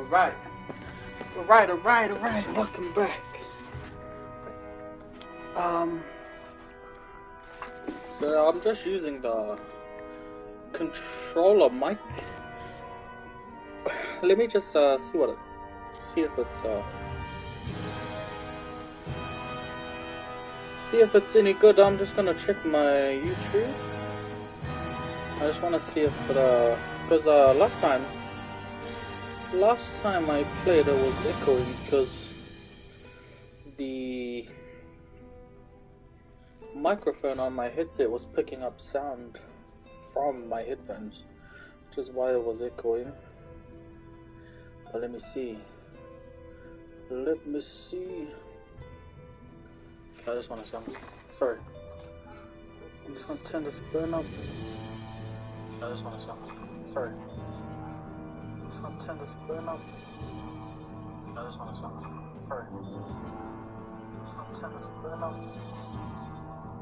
Alright. Welcome back. So I'm just using the controller mic. Let me just see if it's any good. I'm just gonna check my YouTube. I just wanna see if because last time I played it was echoing because the microphone on my headset was picking up sound from my headphones, which is why it was echoing. But let me see. Okay, I just want to sound. Sorry. I'm just gonna turn this phone up. I just want to sound. Sorry. I'm just gonna turn this phone up. I just want to sound. Sorry. I'm just gonna turn this phone up.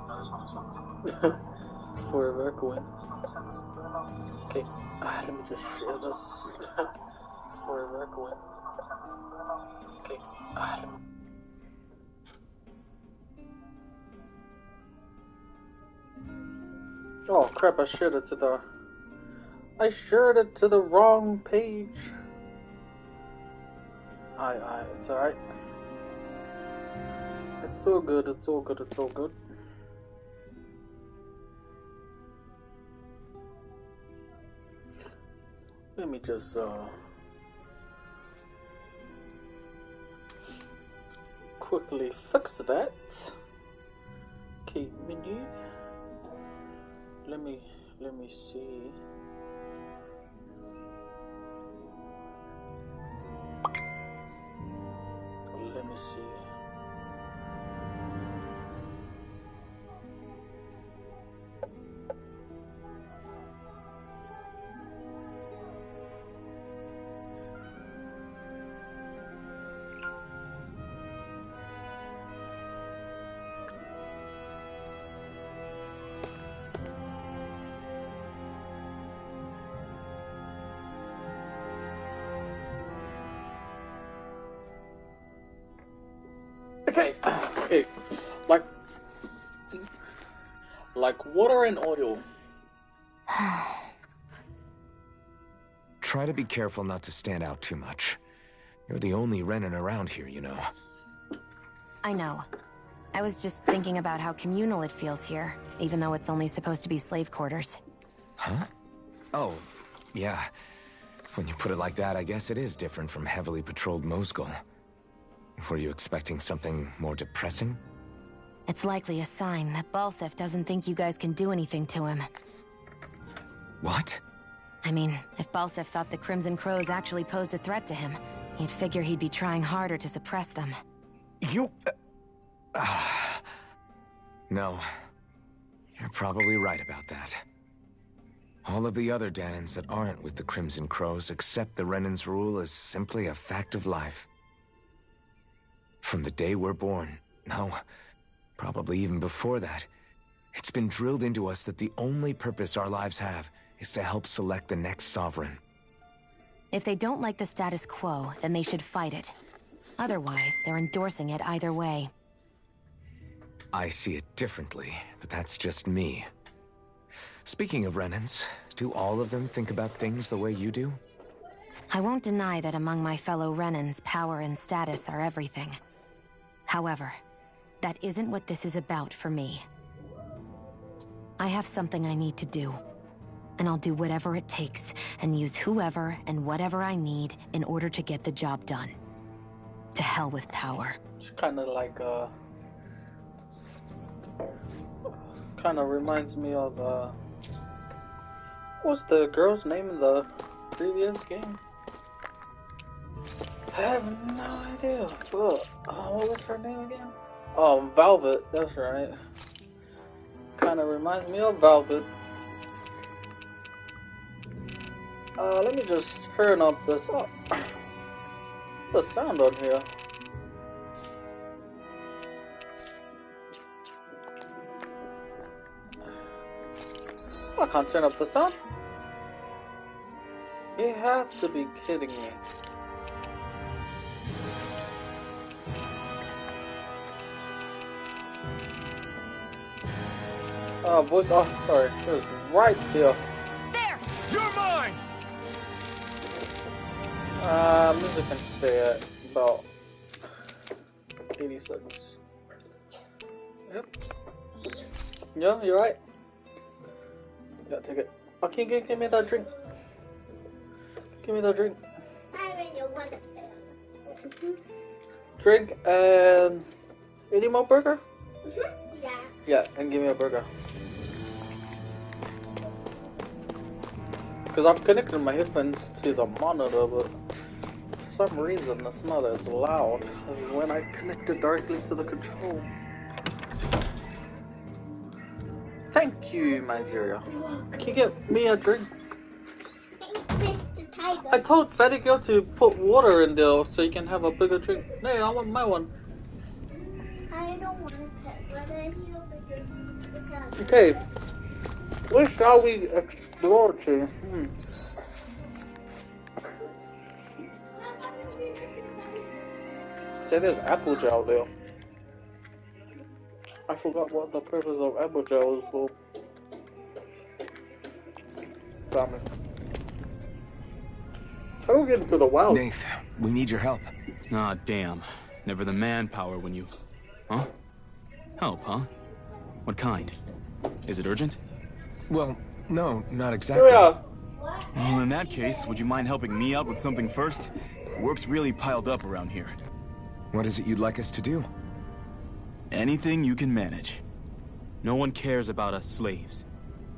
I just want to sound. It's forever echoing. Okay. Let me just share this. It's forever echoing. Okay. Oh crap! I shared it to the wrong page. It's alright. It's all good. Let me just quickly fix that. Okay, menu. Let me see. Let me see. Okay, like water and oil. Try to be careful not to stand out too much. You're the only Renin around here, you know. I know. I was just thinking about how communal it feels here, even though it's only supposed to be slave quarters. Huh? Oh, yeah. When you put it like that, I guess it is different from heavily patrolled Mosgul. Were you expecting something more depressing? It's likely a sign that Balsef doesn't think you guys can do anything to him. What? I mean, if Balsef thought the Crimson Crows actually posed a threat to him, you'd figure he'd be trying harder to suppress them. You... No. You're probably right about that. All of the other Danans that aren't with the Crimson Crows accept the Renin's rule as simply a fact of life. From the day we're born, no, probably even before that, it's been drilled into us that the only purpose our lives have is to help select the next sovereign. If they don't like the status quo, then they should fight it. Otherwise, they're endorsing it either way. I see it differently, but that's just me. Speaking of Renins, do all of them think about things the way you do? I won't deny that among my fellow Renins, power and status are everything. However, that isn't what this is about for me. I have something I need to do, and I'll do whatever it takes and use whoever and whatever I need in order to get the job done. To hell with power. It's kind of like, kind of reminds me of, what's the girl's name in the previous game? I have no idea. What was her name again? Oh, Velvet, that's right. Kind of reminds me of Velvet. Let me just turn up this up. What's the sound on here? I can't turn up the sound. You have to be kidding me. Voice. Oh, sorry. It was right there. There! You're mine! Music can stay at about 80 seconds. Yep. Yeah, you're right. Yeah, take it. Okay, give me that drink. Give me that drink. I really want it. Drink and any more burger? Yeah. Yeah, and give me a burger. Because I've connected my headphones to the monitor, but for some reason it's not as loud as when I connect it directly to the control. Thank you, Myzeria. Can you get me a drink? Mr. Tiger. I told Fatty Girl to put water in there so you can have a bigger drink. No, I want my one. I don't want it, but I feel because Okay. Where shall we explore to? Say there's apple gel there. I forgot what the purpose of apple gel is for. Salmon. How do we get into the wild? Nath, we need your help. Ah, damn. Never the manpower when you... Huh? Help, huh? What kind? Is it urgent? Well, no, not Here exactly. we are. Well, in that case, would you mind helping me out with something first? The work's really piled up around here. What is it you'd like us to do? Anything you can manage. No one cares about us slaves.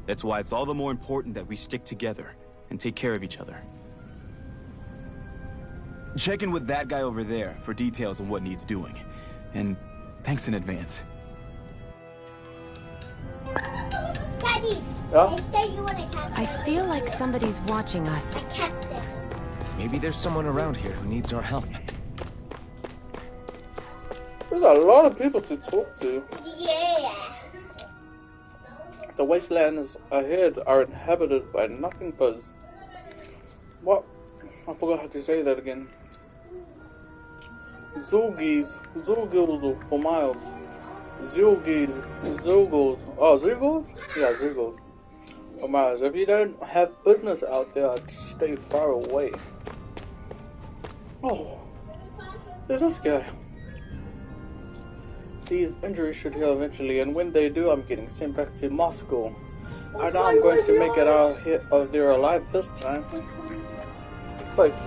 That's why it's all the more important that we stick together and take care of each other. Check in with that guy over there for details on what needs doing. And thanks in advance. Daddy, Yeah? I say you want to catch I feel like somebody's watching us. a captain. Maybe there's someone around here who needs our help. There's a lot of people to talk to. Yeah. The wastelands ahead are inhabited by nothing but... What? I forgot how to say that again. Zulgis for miles. Zugos. Oh, Zugos? Yeah, Zugos for miles. If you don't have business out there, I'd stay far away. Oh, there's this guy. These injuries should heal eventually, and when they do, I'm getting sent back to Moscow. I know I'm going to make it out of there alive this time. Thanks.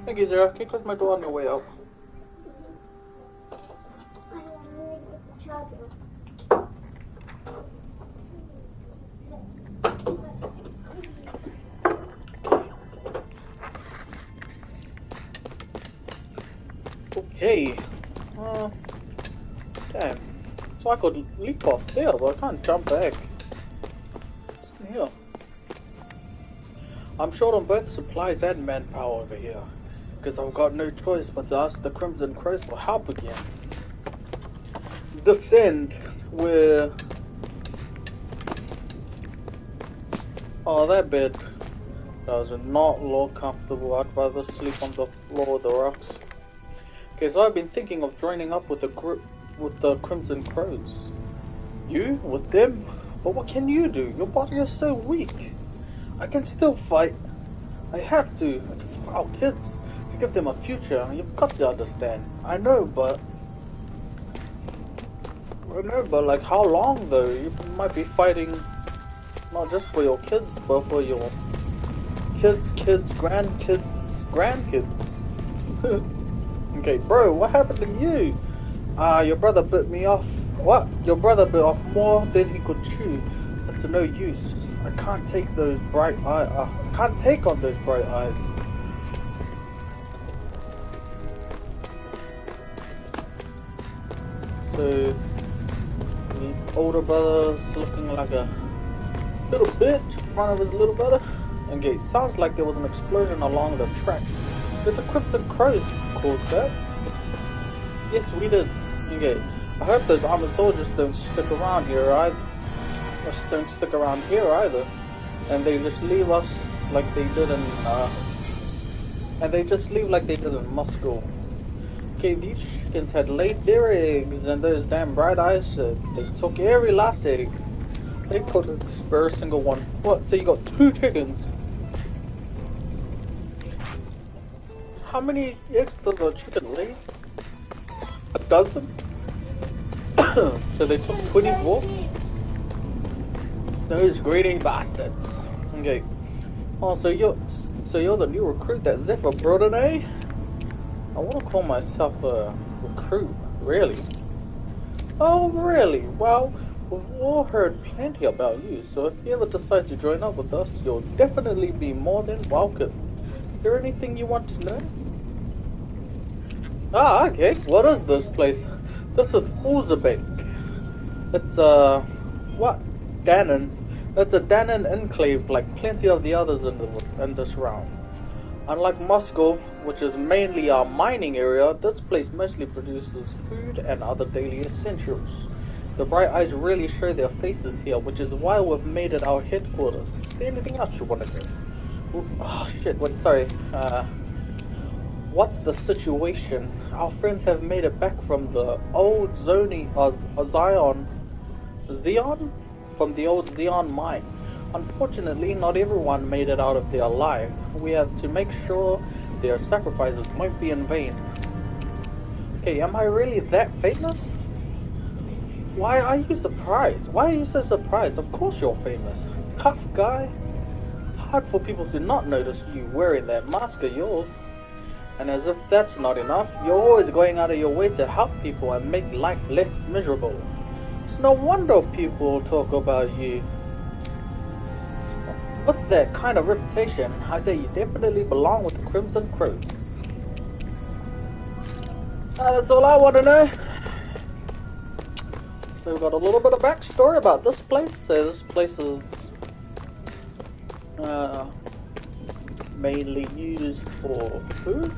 Thank you, Zara. Can you close my door on your way out? I want to get the charger. Okay. Damn. So I could leap off there, but I can't jump back. What's in here? I'm short on both supplies and manpower over here, because I've got no choice but to ask the Crimson Crows for help again. This end, where... Oh, that bed does not look comfortable. I'd rather sleep on the floor with the rocks. Okay, so I've been thinking of joining up with the group with the Crimson Crows. You? With them? But what can you do? Your body is so weak. I can still fight. I have to. It's for our kids. To give them a future. You've got to understand. I know, but like how long though? You might be fighting not just for your kids, but for your kids, grandkids. Okay, bro, what happened to you? Your brother bit me off. What? Your brother bit off more than he could chew. That's no use. I can't take those bright eyes. I can't take on those bright eyes. So, the older brother's looking like a little bitch in front of his little brother. Okay, sounds like there was an explosion along the tracks. Did the Crimson Crows cause that? Yes, we did. Okay, I hope those armored soldiers don't stick around here either. And they just leave us like they did in, and they just leave like they did in Moscow. Okay, these chickens had laid their eggs, and those damn bright eyes, they took every last egg. They cooked every single one. What? So you got 2 chickens? How many eggs does a chicken lay? A dozen? So they took 24? Those greedy bastards. Okay. Oh, so you're the new recruit that Zephyr brought in, eh? I want to call myself a recruit, really. Oh, really? Well, we've all heard plenty about you, so if you ever decide to join up with us, you'll definitely be more than welcome. Is there anything you want to know? Ah, okay. What is this place? This is Uzbek. It's, what? Danon. It's a Danon enclave like plenty of the others in this realm. Unlike Moscow, which is mainly a mining area, this place mostly produces food and other daily essentials. The Bright Eyes really show their faces here, which is why we've made it our headquarters. Is there anything else you want to know? Oh shit, wait, sorry. What's the situation? Our friends have made it back from the old Zion? From the old Zion mine. Unfortunately, not everyone made it out of there alive. We have to make sure their sacrifices won't be in vain. Okay, am I really that famous? Why are you surprised? Why are you so surprised? Of course you're famous. Tough guy. Hard for people to not notice you wearing that mask of yours. And as if that's not enough, you're always going out of your way to help people and make life less miserable. It's no wonder people talk about you. With that kind of reputation, I say you definitely belong with the Crimson Crows. That's all I want to know. So we've got a little bit of backstory about this place. So this place is mainly used for food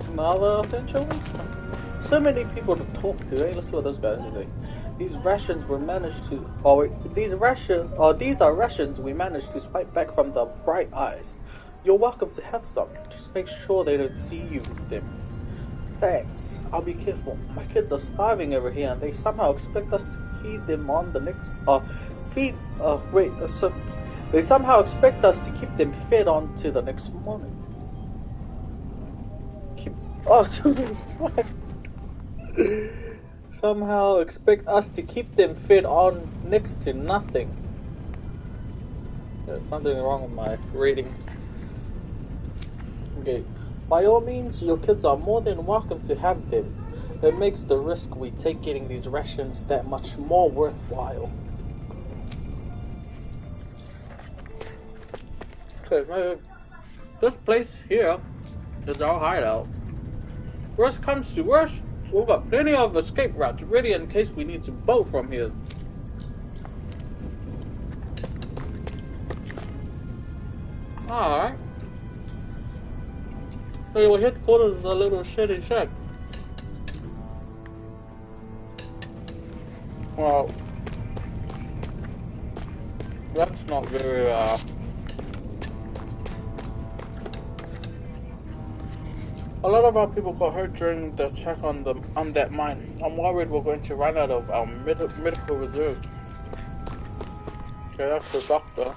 and other essentials. So many people to talk to. Hey, let's see what those guys are doing. These rations were managed to. These are rations we managed to spike back from the Bright Eyes. You're welcome to have some. Just make sure they don't see you with them. Thanks. I'll be careful. My kids are starving over here, and they somehow expect us to feed them on the next. So they somehow expect us to keep them fed on to the next morning. Somehow expect us to keep them fed on next to nothing. There's something wrong with my reading. Okay. By all means, your kids are more than welcome to have them. It makes the risk we take getting these rations that much more worthwhile. Okay, this place here is our hideout. Worst comes to worst, we've got plenty of escape routes ready in case we need to bolt from here. Alright. So your headquarters is a little shitty shack. Well, that's not very, A lot of our people got hurt during the attack on that mine. I'm worried we're going to run out of our medical reserve. Okay, that's the doctor.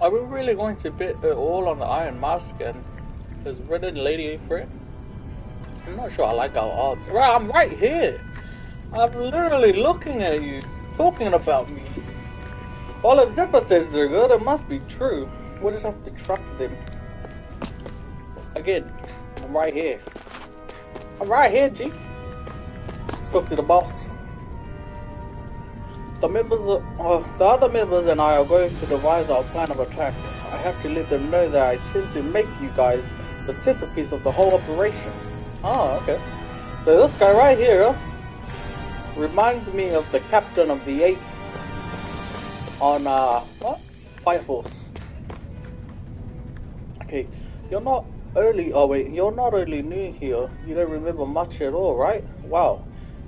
Are we really going to bet it all on the Iron Mask and his redhead lady friend? I'm not sure I like our odds. Right, I'm right here. I'm literally looking at you, talking about me. Well, if Zephyr says they're good, it must be true. We'll just have to trust them. Again, I'm right here. I'm right here, G. Spoke to the boss. The other members and I are going to devise our plan of attack. I have to let them know that I intend to make you guys the centerpiece of the whole operation. Oh, okay. So this guy right here reminds me of the captain of the 8th on, what? Fire Force. Okay, you're not only new here, you don't remember much at all, right? Wow.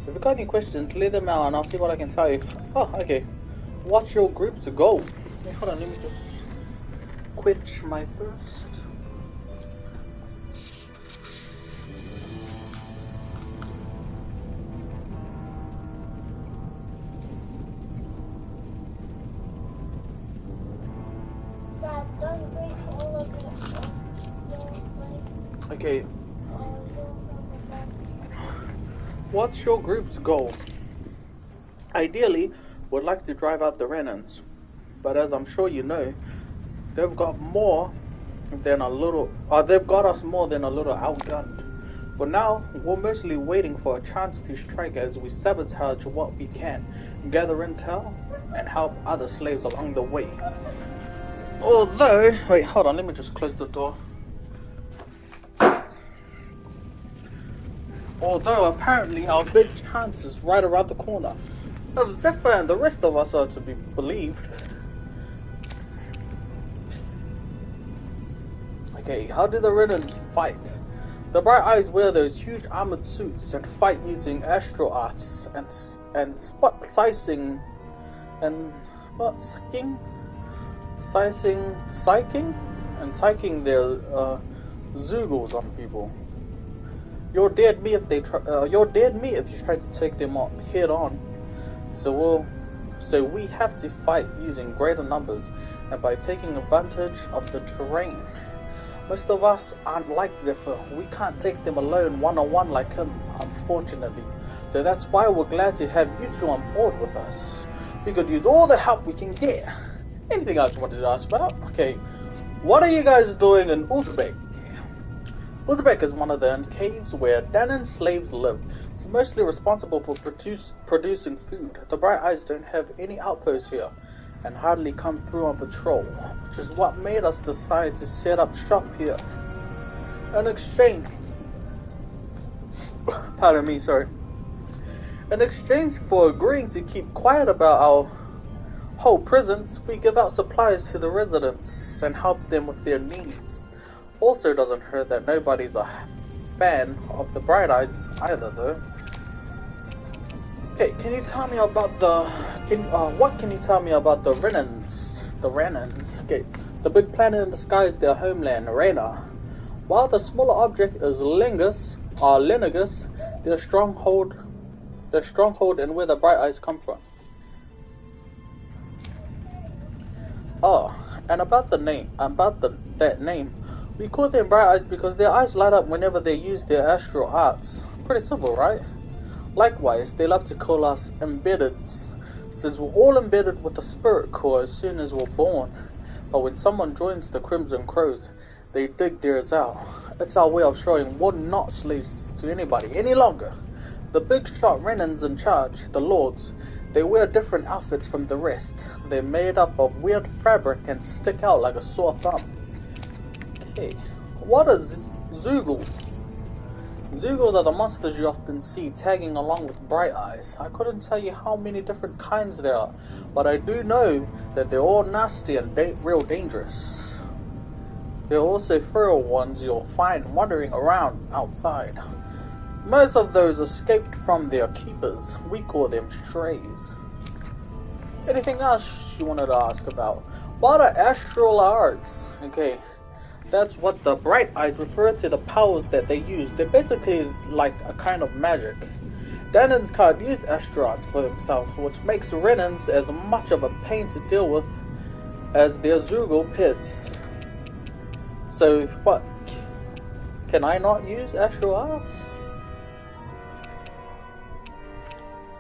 If you've got any questions, leave them out and I'll see what I can tell you. Oh, okay. Watch your groups go. Hey, hold on, let me just quench my thirst. Okay. What's your group's goal? Ideally, we'd like to drive out the Renans, but as I'm sure you know, they've got more than a little. They've got us more than a little outgunned. For now, we're mostly waiting for a chance to strike as we sabotage what we can, gather intel, and help other slaves along the way. Although, wait, hold on, let me just close the door. Although apparently our big chance is right around the corner. If Zephyr and the rest of us are to be believed. Okay, how do the Renans fight? The Bright Eyes wear those huge armored suits and fight using astral arts and what psyching and what psyching their Zoogles on people. You're dead meat if you try to take them on head on. So we have to fight using greater numbers and by taking advantage of the terrain. Most of us aren't like Zephyr. We can't take them alone one-on-one like him, unfortunately. So that's why we're glad to have you two on board with us. We could use all the help we can get. Anything else you wanted to ask about? Okay, what are you guys doing in Uzbek? Uzbek is one of the caves where Danan slaves live. It's mostly responsible for producing food. The Bright Eyes don't have any outposts here and hardly come through on patrol, which is what made us decide to set up shop here. In exchange for agreeing to keep quiet about our whole presence, we give out supplies to the residents and help them with their needs. Also doesn't hurt that nobody's a fan of the Bright Eyes either, though. Okay, can you tell me about what can you tell me about the Renans? The Renans. Okay, the big planet in the sky is their homeland, Rena. While the smaller object is Lenegus, their stronghold and where the Bright Eyes come from. Oh, and about that name, we call them Bright Eyes because their eyes light up whenever they use their astral arts. Pretty simple, right? Likewise, they love to call us embeddeds, since we're all embedded with a spirit core as soon as we're born. But when someone joins the Crimson Crows, they dig theirs out. It's our way of showing we're not slaves to anybody any longer. The big shot Renans in charge, the Lords, they wear different outfits from the rest. They're made up of weird fabric and stick out like a sore thumb. Okay, what is Zoogle? Zoogles are the monsters you often see tagging along with Bright Eyes. I couldn't tell you how many different kinds there are, but I do know that they're all nasty and real dangerous. There are also feral ones you'll find wandering around outside. Most of those escaped from their keepers. We call them strays. Anything else you wanted to ask about? What are astral arts? Okay. That's what the Bright Eyes refer to the powers that they use. They're basically like a kind of magic. Danans can't use astral arts for themselves, which makes Renans as much of a pain to deal with as their Zoogle pits. So, what? Can I not use astral arts?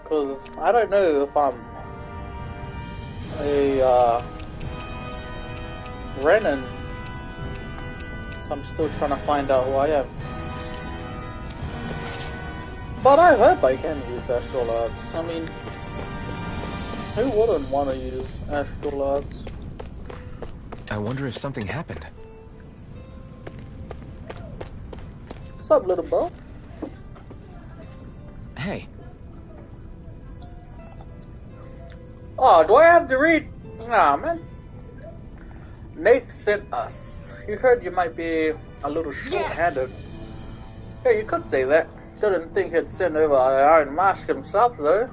Because I don't know if I'm a Renan. I'm still trying to find out who I am. But I hope I can use astral arts. I mean, who wouldn't want to use astral arts? I wonder if something happened. What's up, little bro? Hey. Oh, do I have to read? Nah, man. Nath sent us. You heard you might be a little short-handed. Yes. Yeah, you could say that. Didn't think he'd send over Iron Mask himself, though.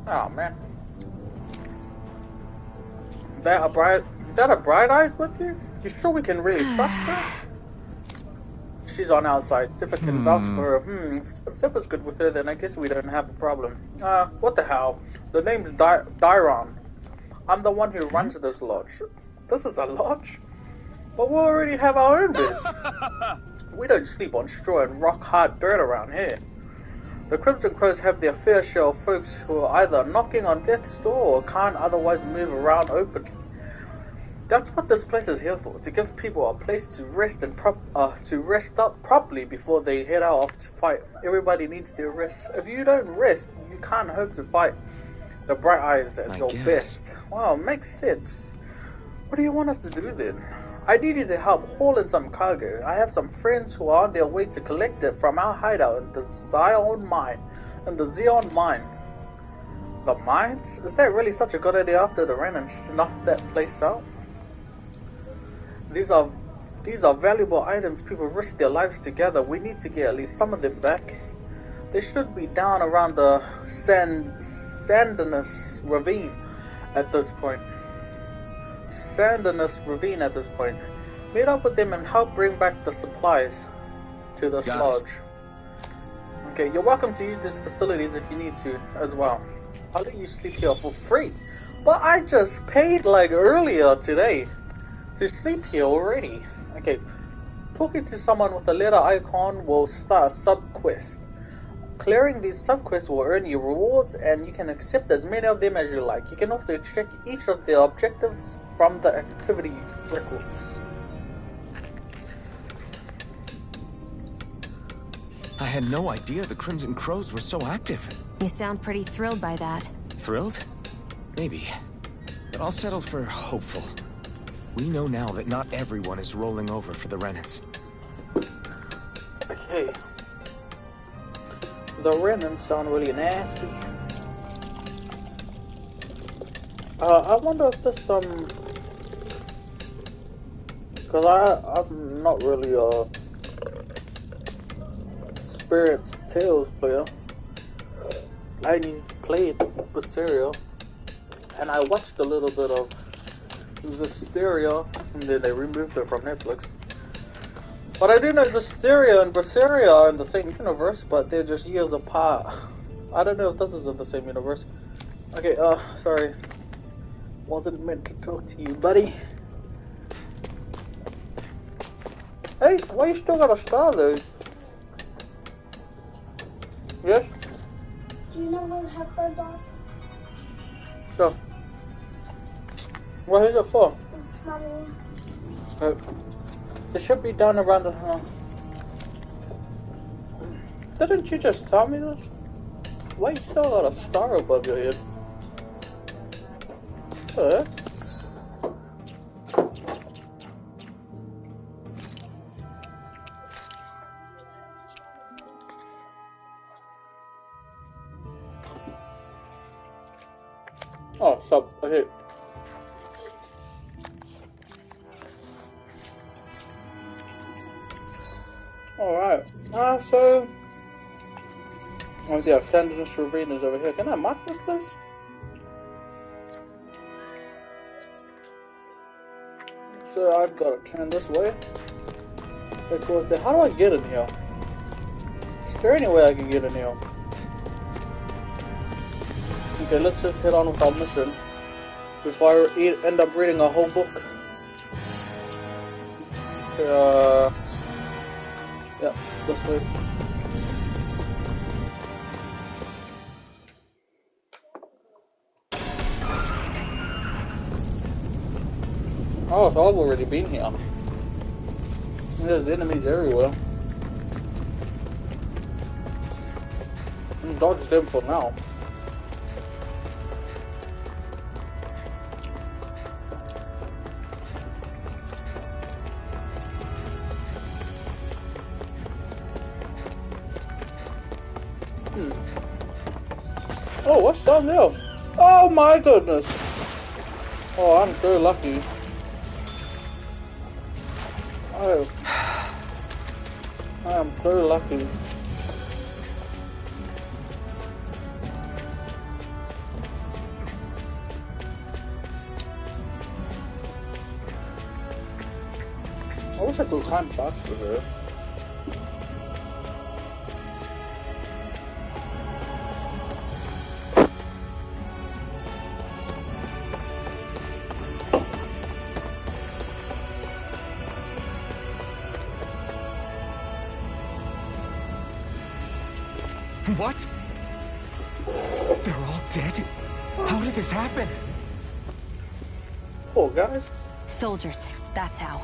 Oh, man. Is that a Bright Eyes with you? You sure we can really trust her? She's on our side. Zephyr can vouch for her. If Zephyr's good with her, then I guess we don't have a problem. What the hell? The name's Dyron. I'm the one who runs this lodge. This is a lodge? But we already have our own beds. We don't sleep on straw and rock-hard dirt around here. The Crimson Crows have their fair share of folks who are either knocking on death's door or can't otherwise move around openly. That's what this place is here for, to give people a place to rest and rest up properly before they head out off to fight. Everybody needs their rest. If you don't rest, you can't hope to fight the Bright Eyes at your best. Wow, makes sense. What do you want us to do then? I need you to help haul in some cargo. I have some friends who are on their way to collect it from our hideout in the Zion Mine. The mines? Is that really such a good idea after the rain and snuffed that place out? These are valuable items people risk their lives together. We need to get at least some of them back. They should be down around the Sandinus Ravine at this point. Meet up with them and help bring back the supplies to this lodge. Okay, you're welcome to use these facilities if you need to as well. I'll let you sleep here for free. But I just paid like earlier today to sleep here already. Okay, talking to someone with a letter icon will start a sub-quest. Clearing these sub-quests will earn you rewards, and you can accept as many of them as you like. You can also check each of the objectives from the activity records. I had no idea the Crimson Crows were so active. You sound pretty thrilled by that. Thrilled? Maybe. But I'll settle for hopeful. We know now that not everyone is rolling over for the Renans. Okay. The Renans sound really nasty. I wonder if there's some... Because I'm not really a Spirits Tales player. I only played Berseria, and I watched a little bit of Zestiria, and then they removed it from Netflix. But I do know Zestiria and Berseria are in the same universe, but they're just years apart. I don't know if this is in the same universe. Okay, sorry. Wasn't meant to talk to you, buddy. Hey, why you still got a star though? Yes? Do you know where the headphones are? Sure. What is it for? Mommy. It should be down around the... Didn't you just tell me this? Why you still got a star above your head? Huh? Oh, sub. Okay. Alright. So... Oh yeah, Sandinus Ravine is over here. Can I mark this place? So I've got to turn this way. Go towards there. How do I get in here? Is there any way I can get in here? Okay, let's just head on with our mission before I end up reading a whole book. So, yeah, this way. Oh, so I've already been here. There's enemies everywhere. Dodge them for now. Oh, what's down there? Oh my goodness! Oh, I'm so lucky. Oh, I am so lucky. I wish I could climb faster here. What? They're all dead? How did this happen? Poor guys. Soldiers, that's how.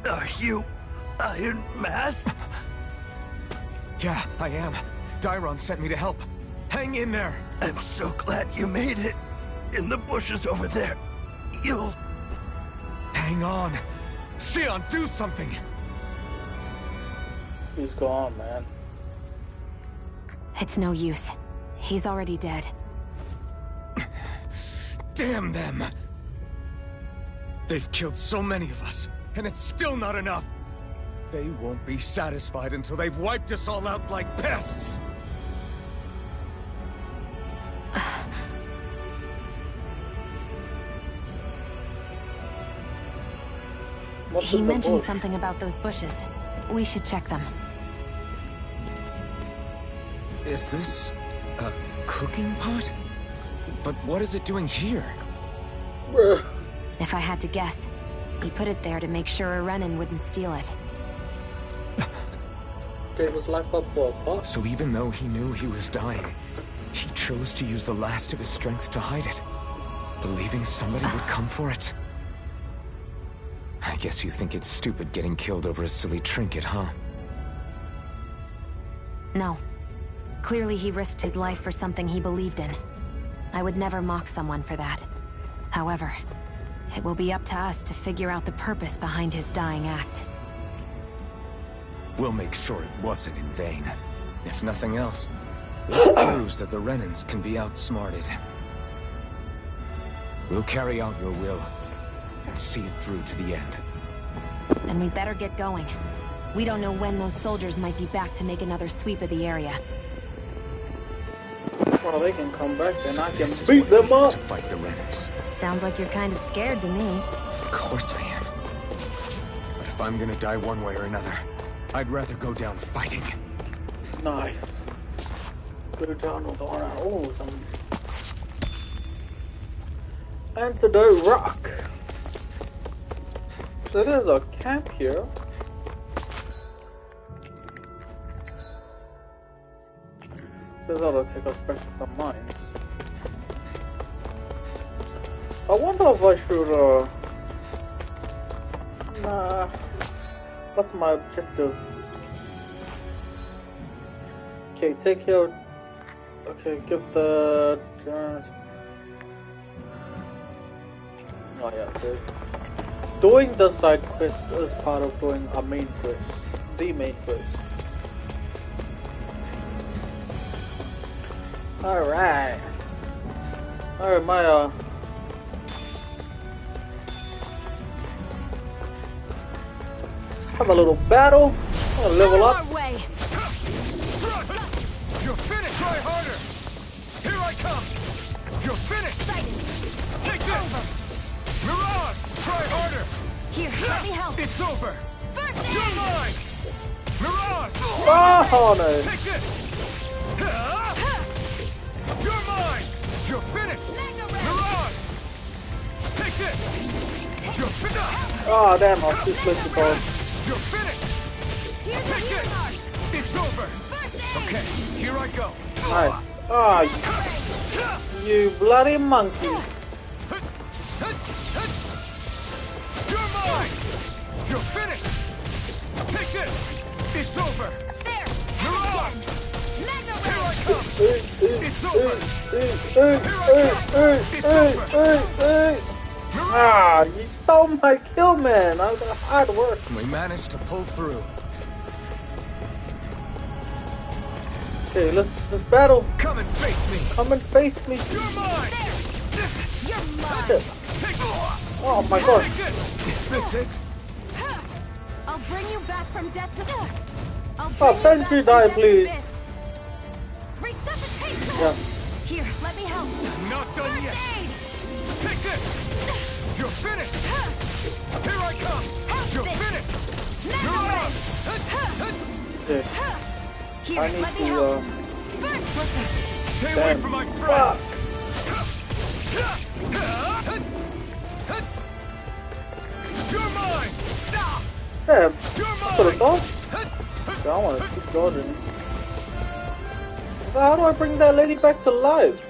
Are you Iron Mask? Yeah, I am. Dairon sent me to help. Hang in there. I'm so glad you made it. In the bushes over there. You'll... Hang on. Xion, do something. He's gone, man. It's no use. He's already dead. Damn them. They've killed so many of us, and it's still not enough. They won't be satisfied until they've wiped us all out like pests. He mentioned something about those bushes. We should check them. Is this a cooking pot? But what is it doing here? If I had to guess, he put it there to make sure a Renan wouldn't steal it. Gave his life up for a pot. So even though he knew he was dying, he chose to use the last of his strength to hide it, believing somebody would come for it. I guess you think it's stupid getting killed over a silly trinket, huh? No. Clearly he risked his life for something he believed in. I would never mock someone for that. However, it will be up to us to figure out the purpose behind his dying act. We'll make sure it wasn't in vain. If nothing else, this proves that the Renans can be outsmarted. We'll carry out your will, and see it through to the end. Then we better get going. We don't know when those soldiers might be back to make another sweep of the area. Well, they can come back and So I can this is beat what it them means up. to fight the Renans. Sounds like you're kind of scared to me. Of course I am. But if I'm gonna die one way or another, I'd rather go down fighting. Nice. Go down with honor. Oh, some antidote rock. So there's a camp here. So that'll take us back to the mines. I wonder if I should, nah. What's my objective? Okay, take care of... Okay, give the... Oh yeah, see. Doing the side quest is part of doing a main quest. The main quest. Alright. Alright, my let's have a little battle. I'll level up. You're finished! Try harder! Here I come! You're finished! Take this! Mirage! Try harder! Here, let me help. It's over! First You're aid! mine! Mirage! Oh no! Take this! You're mine! You're finished! Mirage! Take this! You're finished! Oh damn, I was too close to go. You're finished! Take this! It's over! Okay, here I go. Nice. Ah, you bloody monkey. You're mine! You're finished! Take this! It's over! There! Mirage! Magna Here I Ray! come! It's over! Here I come! Ah, you stole my kill, man. I was hard work. We managed to pull through. Okay, let's battle. Come and face me! Come and face me. You're mine! You're mine! Take Oh my god. Take this! Is this it? I'll bring you back from death to... I'll bring Oh, you don't back you from die, death to please. this. Resuscitation! Yeah. Here, let me help. Not done First yet! aid! Take this! You're finished! Here I come! Help You're this. finished! Magna Ray! Okay. Here, I need let me to, help. First, listen. Stay away Damn. from my Fuck. friend! You're mine! Damn. You're That's what I mine! thought. I want to keep dodging. So how do I bring that lady back to life?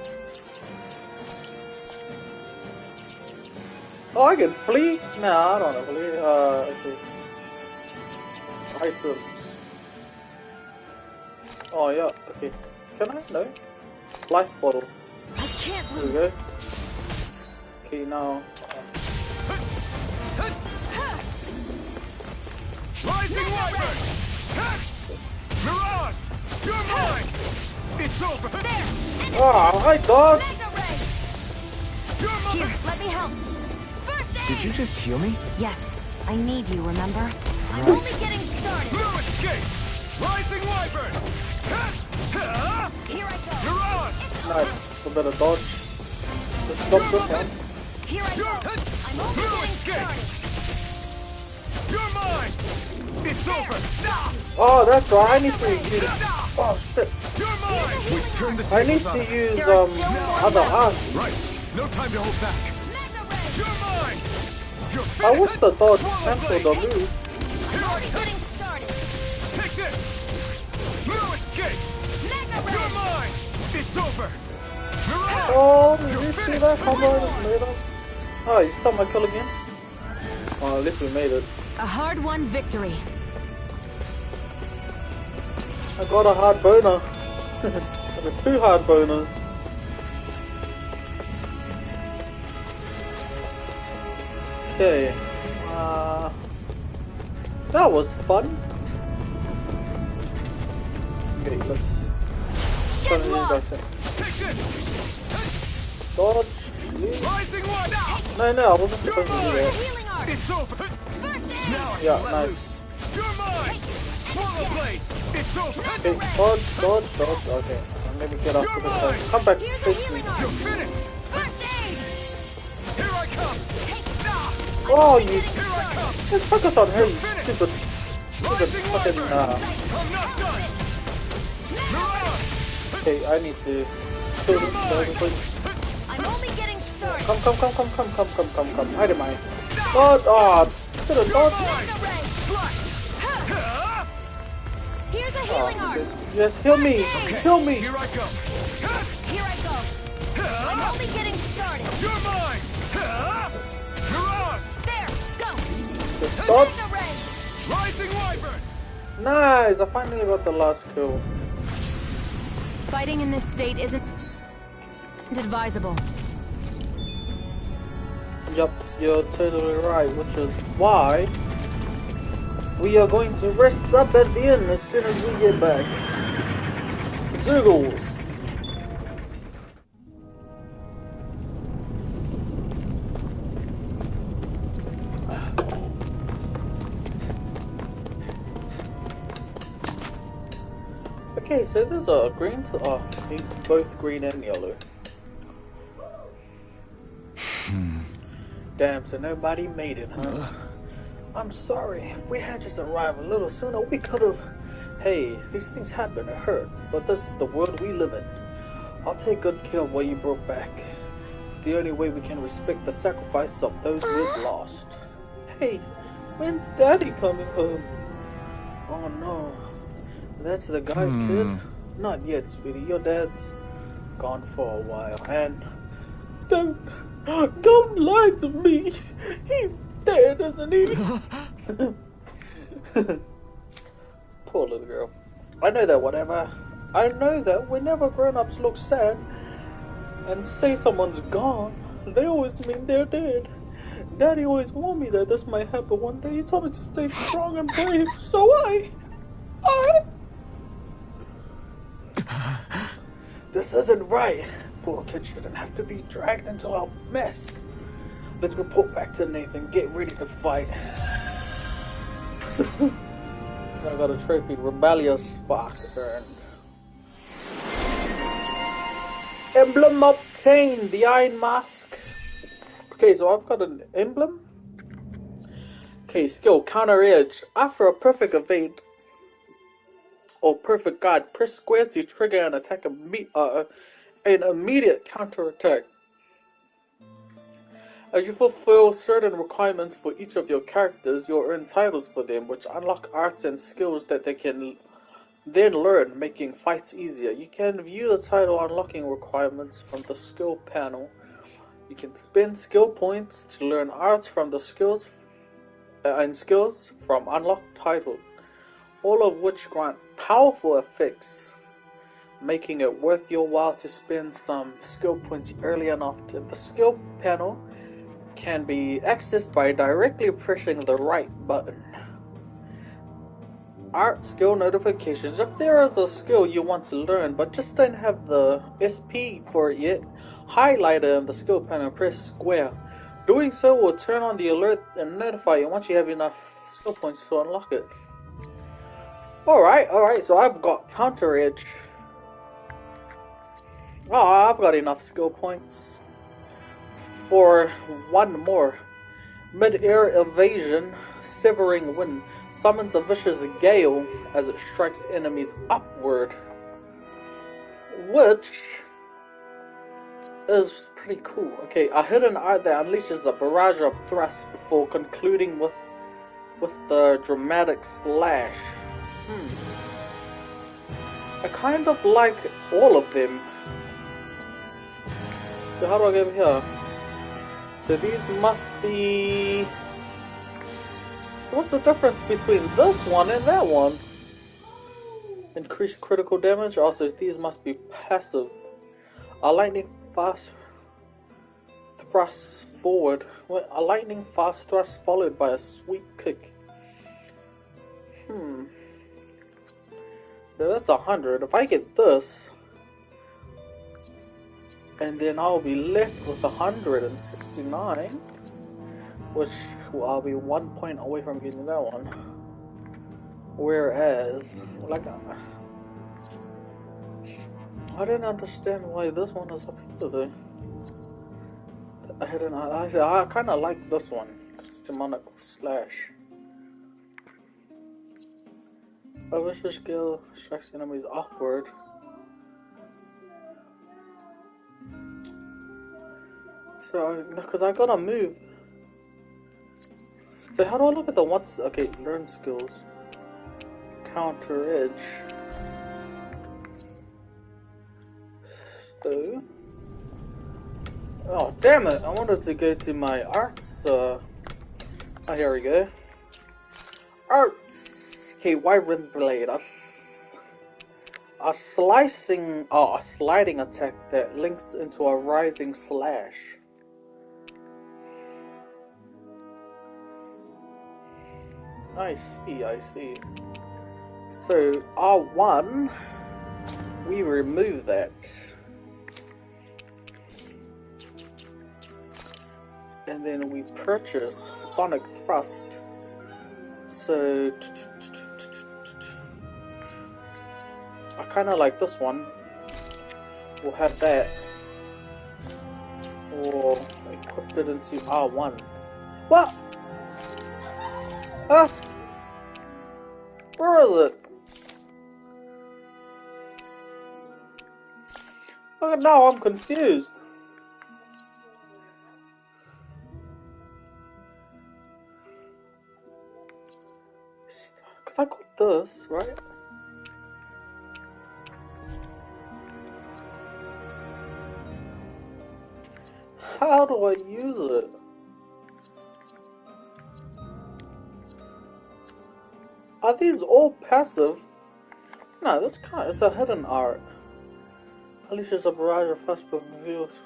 Oh, I can flee? Nah, I don't want to flee. Okay. Items. Oh, yeah, okay. Can I? No. Life bottle. I can't There we lose. go. Okay, now. Rising Wyvern! Mirage! You're mine! It's over! There! Ah, hi, God! Mega ray! You're Here, mine! let me help. First aid! Did you just heal me? Yes, I need you, remember? I'm only getting started. No escape! Rising Wyvern! Here I go. Mirage! Nice. A bit of dodge. Just stop this one. Here I go. I'm only getting started. You're mine! It's over! Oh, that's right. I need to use. Oh shit. You're mine! We've turned the I need tables on to it. use There are still more other left. arms. Right. No time to hold back. Mega ray! You're mine! You're I wish the dodge Swallow cancelled the blade. move. I'm only getting started. Take this! No escape! Mega You're ray! mine! It's over! Mirage! Oh, did you see that combo I just made up? Oh, you stopped my kill again? Oh, at least we made it. A hard-won victory. I got a hard boner. I got 2 hard boners. Okay. That was fun. Okay, let's try to do that thing. Take this! Dodge. Leave. Rising one! No, I wasn't supposed to do that. Healing art. It's over! First aid. Now I Yeah, can let nice. loose. You're mine! Swallow blade! It's over! Okay, dodge. Okay, maybe get off to the side. Come back, Here's a face me. healing art. You're finished! First aid. Here I come! Oh, you. Here I come! Just focus on her, you stupid Rising fucking. Wyvern! I'm not done! Mirage! Okay, I need to kill this guy, please. I'm only getting started. Come. Hide in my. Dodge. Oh, should have dodged. Mega ray. Here's a healing art. Yes, heal me. Heal me. Here I go! Here I go. I'm only getting started. You're mine! Mirage! There, go. Just dodge. Mega ray. Rising Wyvern! Nice. I finally got the last kill. Fighting in this state isn't advisable. Yup, you're totally right, which is why we are going to rest up at the end as soon as we get back. Zoogles! Okay, so there's a green to. Oh, these both green and yellow. Damn, so nobody made it, huh? I'm sorry. If we had just arrived a little sooner, we could have. Hey, these things happen, it hurts, but this is the world we live in. I'll take good care of what you brought back. It's the only way we can respect the sacrifice of those we've lost. Hey, when's Daddy coming home? Oh no. That's the guy's kid? Not yet, sweetie. Your dad's gone for a while, and don't lie to me. He's dead, isn't he? Poor little girl. I know that whenever grown-ups look sad and say someone's gone, they always mean they're dead. Daddy always warned me that this might happen one day. He told me to stay strong and brave, so This isn't right. Poor kid shouldn't have to be dragged into our mess. Let's report back to Nathan. Get ready to fight. I got a trophy. Rebellious Spark earned. Emblem obtained. The Iron Mask. Okay, so I've got an emblem. Okay, skill counter edge. After a perfect evade or perfect guard, press square to trigger an attack an immediate counter attack. As you fulfill certain requirements for each of your characters, you'll earn titles for them, which unlock arts and skills that they can Then learn, making fights easier. You can view the title unlocking requirements from the skill panel. You can spend skill points to learn arts from the skills from unlocked titles, all of which grant powerful effects, making it worth your while to spend some skill points early enough. The skill panel can be accessed by directly pressing the right button. Art skill notifications. If there is a skill you want to learn but just don't have the SP for it yet, highlight it in the skill panel and press square. Doing so will turn on the alert and notify you once you have enough skill points to unlock it. Alright, so I've got Counter Edge. Oh, I've got enough skill points for one more. Mid-air evasion, severing wind, summons a vicious gale as it strikes enemies upward, which is pretty cool. Okay, a hidden art that unleashes a barrage of thrusts before concluding with the dramatic slash. I kind of like all of them. So how do I get over here? So these must be... So what's the difference between this one and that one? Increased critical damage. Also, these must be passive. A lightning fast thrust forward. A lightning fast thrust followed by a sweep kick. So that's 100. If I get this, and then I'll be left with 169, which I'll be 1 point away from getting that one. Whereas, like, I didn't understand why this one is up here though. I kind of like this one, demonic slash. A vicious gale strikes enemies upward. So, because I gotta move. So how do I look at the ones? Okay, learn skills. Counter edge. So, oh damn it! I wanted to go to my arts. Oh, here we go. Arts. Okay, wyvern blade. A sliding attack that links into a rising slash. I see. So R1, we remove that. And then we purchase Sonic Thrust. So I kinda like this one. We'll have that. Or equip it into R1. What? Huh? Where is it? Look, now I'm confused. Cause I got this, right? How do I use it? Are these all passive? No, that's kind of, it's a hidden art. Unleashes a barrage of fast book reveals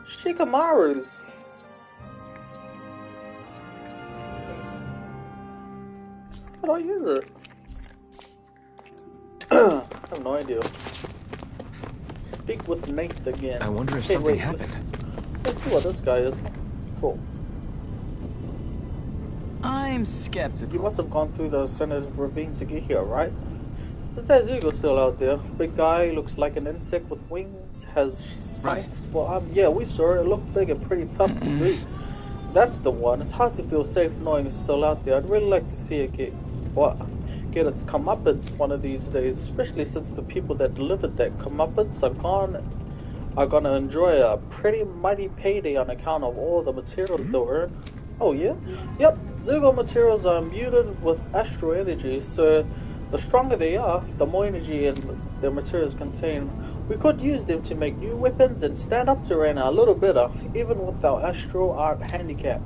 Shikamaru's. How do I use it? I have no idea. Speak with Nate again. I wonder if something happened. Let's see what this guy is. Cool. I'm skeptical. You must have gone through the Senate ravine to get here, right? Is that Zugo still out there? Big guy, looks like an insect with wings, has sights. Right. Well, yeah, we saw it. It looked big and pretty tough to beat. That's the one. It's hard to feel safe knowing it's still out there. I'd really like to see it get its comeuppance one of these days, especially since the people that delivered that comeuppance are gonna enjoy a pretty mighty payday on account of all the materials they'll earn. Oh yeah? Yep, Zergo materials are imbued with astral energy, so the stronger they are, the more energy their materials contain. We could use them to make new weapons and stand up to Reina a little better, even with our astral art handicap.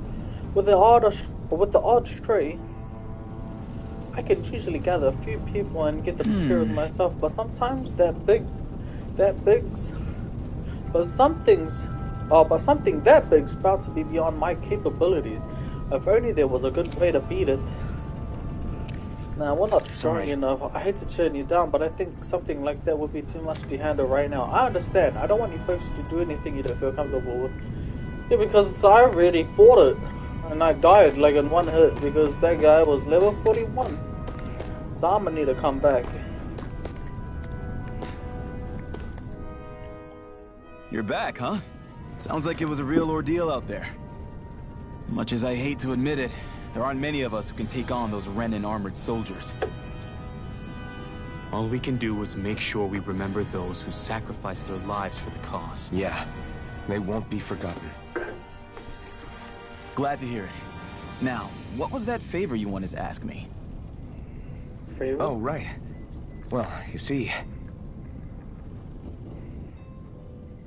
With the odd stray, I can usually gather a few people and get the materials myself, but sometimes something that big's about to be beyond my capabilities. If only there was a good way to beat it. Nah, we're not strong enough. I hate to turn you down, but I think something like that would be too much to handle right now. I understand. I don't want you folks to do anything you don't feel comfortable with. Yeah, because I already fought it. And I died like in one hit because that guy was level 41. So I'm gonna need to come back. You're back, huh? Sounds like it was a real ordeal out there. Much as I hate to admit it, there aren't many of us who can take on those Renin armored soldiers. All we can do is make sure we remember those who sacrificed their lives for the cause. Yeah, they won't be forgotten. Glad to hear it. Now, what was that favor you wanted to ask me? Favor? Oh, right. Well, you see...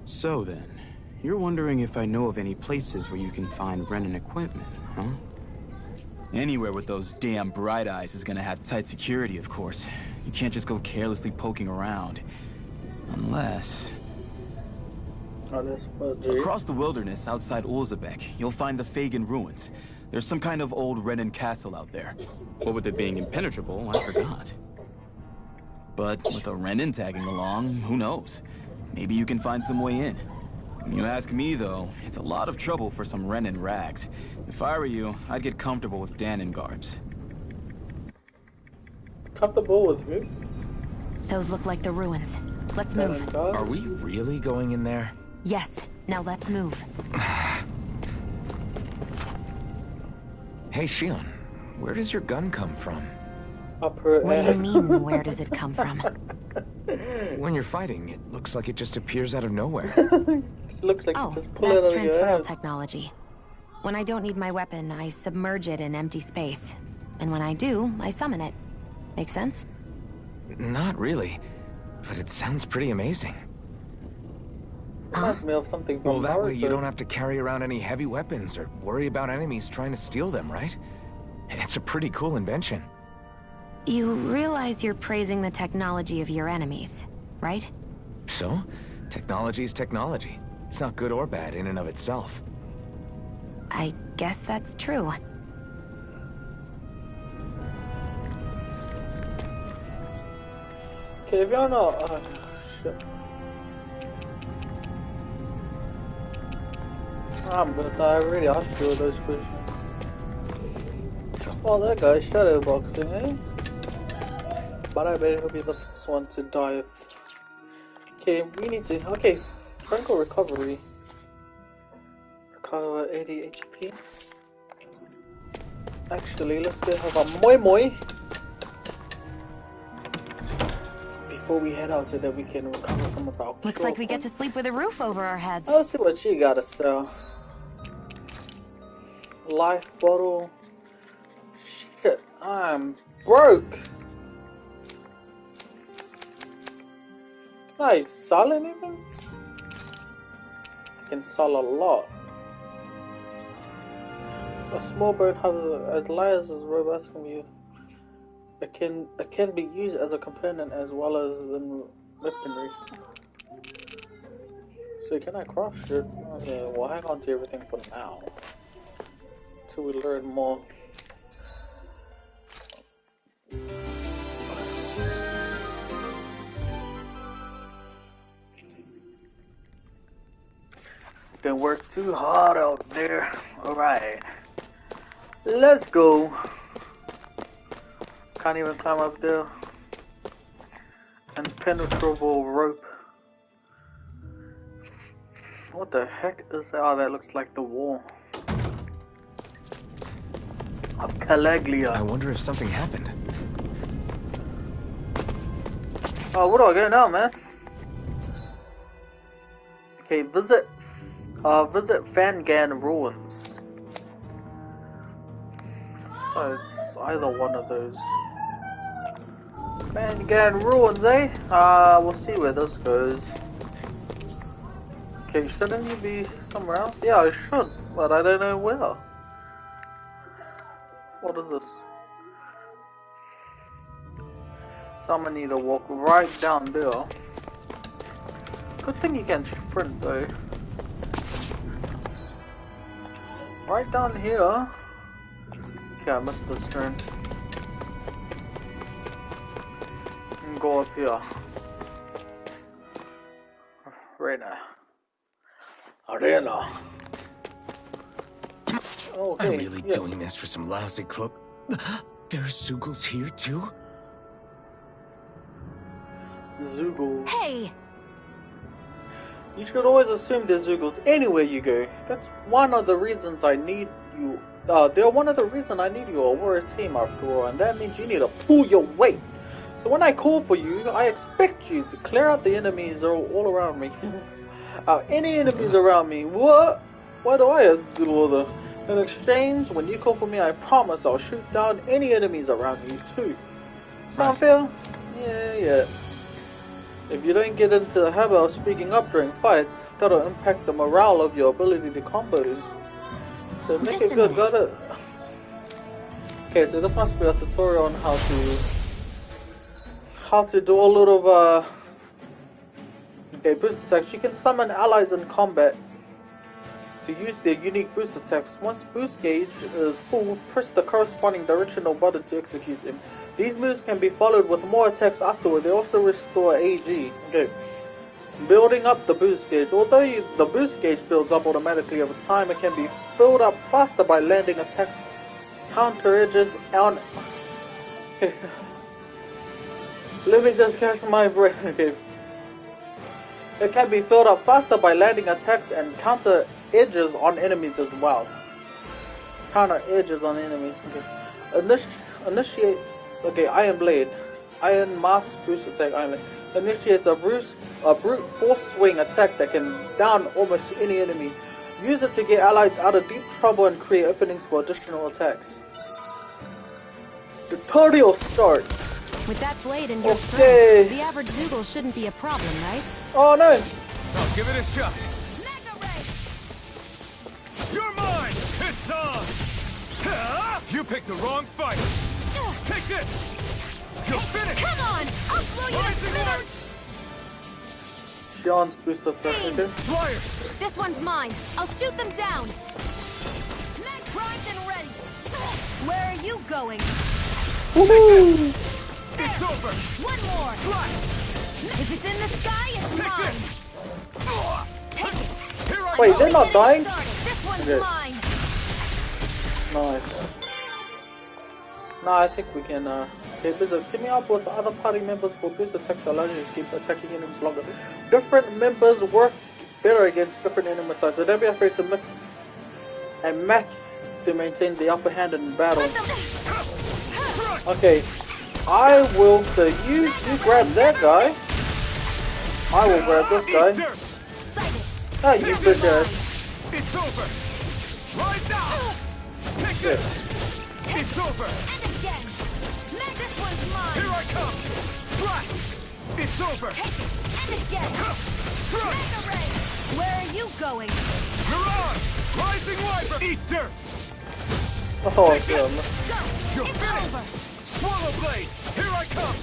So then, you're wondering if I know of any places where you can find Renin equipment, huh? Anywhere with those damn bright eyes is gonna have tight security, of course. You can't just go carelessly poking around. Unless... Across the wilderness outside Ulzebek, you'll find the Fagan ruins. There's some kind of old Renin castle out there. What with it being impenetrable, I forgot. But with a Renin tagging along, who knows? Maybe you can find some way in. You ask me, though, it's a lot of trouble for some Renin rags. If I were you, I'd get comfortable with Danon garbs. Comfortable with who? Those look like the ruins. Let's move. Are we really going in there? Yes. Now let's move. Hey, Shion, where does your gun come from? What do you mean, where does it come from? When you're fighting, it looks like it just appears out of nowhere. Looks like you just pull it out of your ass. Technology. When I don't need my weapon, I submerge it in empty space. And when I do, I summon it. Make sense? Not really, but it sounds pretty amazing. Reminds me of something from Well, that way you Naruto. don't have to carry around any heavy weapons or worry about enemies trying to steal them, right? It's a pretty cool invention. You realize you're praising the technology of your enemies, right? So, technology's technology. It's not good or bad in and of itself. I guess that's true. Okay, if y'all know, shit. I'm gonna die already. I asked you all those questions. Oh, that guy's shadowboxing, eh? But I bet he'll be the first one to die. Okay, we need to. Okay, critical recovery. Recover 80 HP. Actually, let's go have a moi moi before we head out so that we can recover some of our. Looks like we get to sleep with a roof over our heads. Let's see what she got to sell. Life bottle. Shit, I'm broke. Can I sell anything? I can sell a lot. A small bird has as light as robust can be. It can be used as a component as well as in weaponry. So can I craft it? Okay, we'll hang on to everything for now. Till we learn more. Don't work too hard out there. Alright. Let's go. Can't even climb up there. Impenetrable rope. What the heck is that? Oh, that looks like the wall of Calaglia. I wonder if something happened. Oh, where do I go now, man? Okay, visit Fangan ruins. So it's either one of those. Man, you getting ruins, eh? We'll see where this goes. Okay, shouldn't you be somewhere else? Yeah, I should, but I don't know where. What is this? So I'm gonna need to walk right down there. Good thing you can sprint though. Right down here. Okay, I missed this turn. And go up here. Arena. Okay, I'm really doing this for some lousy cloak. There's Zoogles here too? Zoogles. Hey! You should always assume there's Zoogles anywhere you go. That's one of the reasons I need you. They're one of the reasons I need you. We're a team after all, and that means you need to pull your weight. So when I call for you, I expect you to clear out the enemies all around me. Any enemies around me. What? Why do I have to do all the... In exchange, when you call for me, I promise I'll shoot down any enemies around you too. Sound fair? Yeah. If you don't get into the habit of speaking up during fights, that'll impact the morale of your ability to combo. So make it good, got it? Okay, so this must be a tutorial on how to do a little of okay, boost attacks. You can summon allies in combat to use their unique boost attacks. Once boost gauge is full, press the corresponding directional button to execute them. These moves can be followed with more attacks afterward. They also restore AG. Okay. Building up the boost gauge. Although the boost gauge builds up automatically over time, it can be filled up faster by landing attacks, counter edges, on... Let me just catch my breath. Okay. It can be filled up faster by landing attacks and counter edges on enemies as well. Counter edges on enemies. Okay. Initiates. Okay, Iron Blade. Iron Mask boost attack. Iron Blade. Initiates a brute force swing attack that can down almost any enemy. Use it to get allies out of deep trouble and create openings for additional attacks. Tutorial start. With that blade in your strength, the average Zoogle shouldn't be a problem, right? Oh no! I'll give it a shot. Mega Ray! You're mine! It's on! You picked the wrong fight! Take this! You'll finish! Come on! I'll blow you to smithers! Sean's boost attack, okay? Flyers! This one's mine. I'll shoot them down. Mag primed and ready. Where are you going? Woohoo! It's over! One more! If it's in the sky, it's mine! Take it! Here I Wait, they're not dying? This one's Okay. mine! Nice. Nah, I think we can, okay, visit. Teaming up with other party members for boost attacks allows you to keep attacking enemies longer. Different members work better against different enemy styles, so don't be afraid to mix and match to maintain the upper hand in battle. Okay, I will, so you grab that guy. I will grab this guy. Ah, you bitch ass. It's over! Right now! Take Yeah. this! It's over! And again! This one's mine! Here I come! Slap! It's over! Take it! And again! Thrust! Mega Ray! Where are you going? Mirage! Rising Wiper! Eat dirt! Oh, Go! damn. You're It's finished! over! Swallow Blade! Here I come!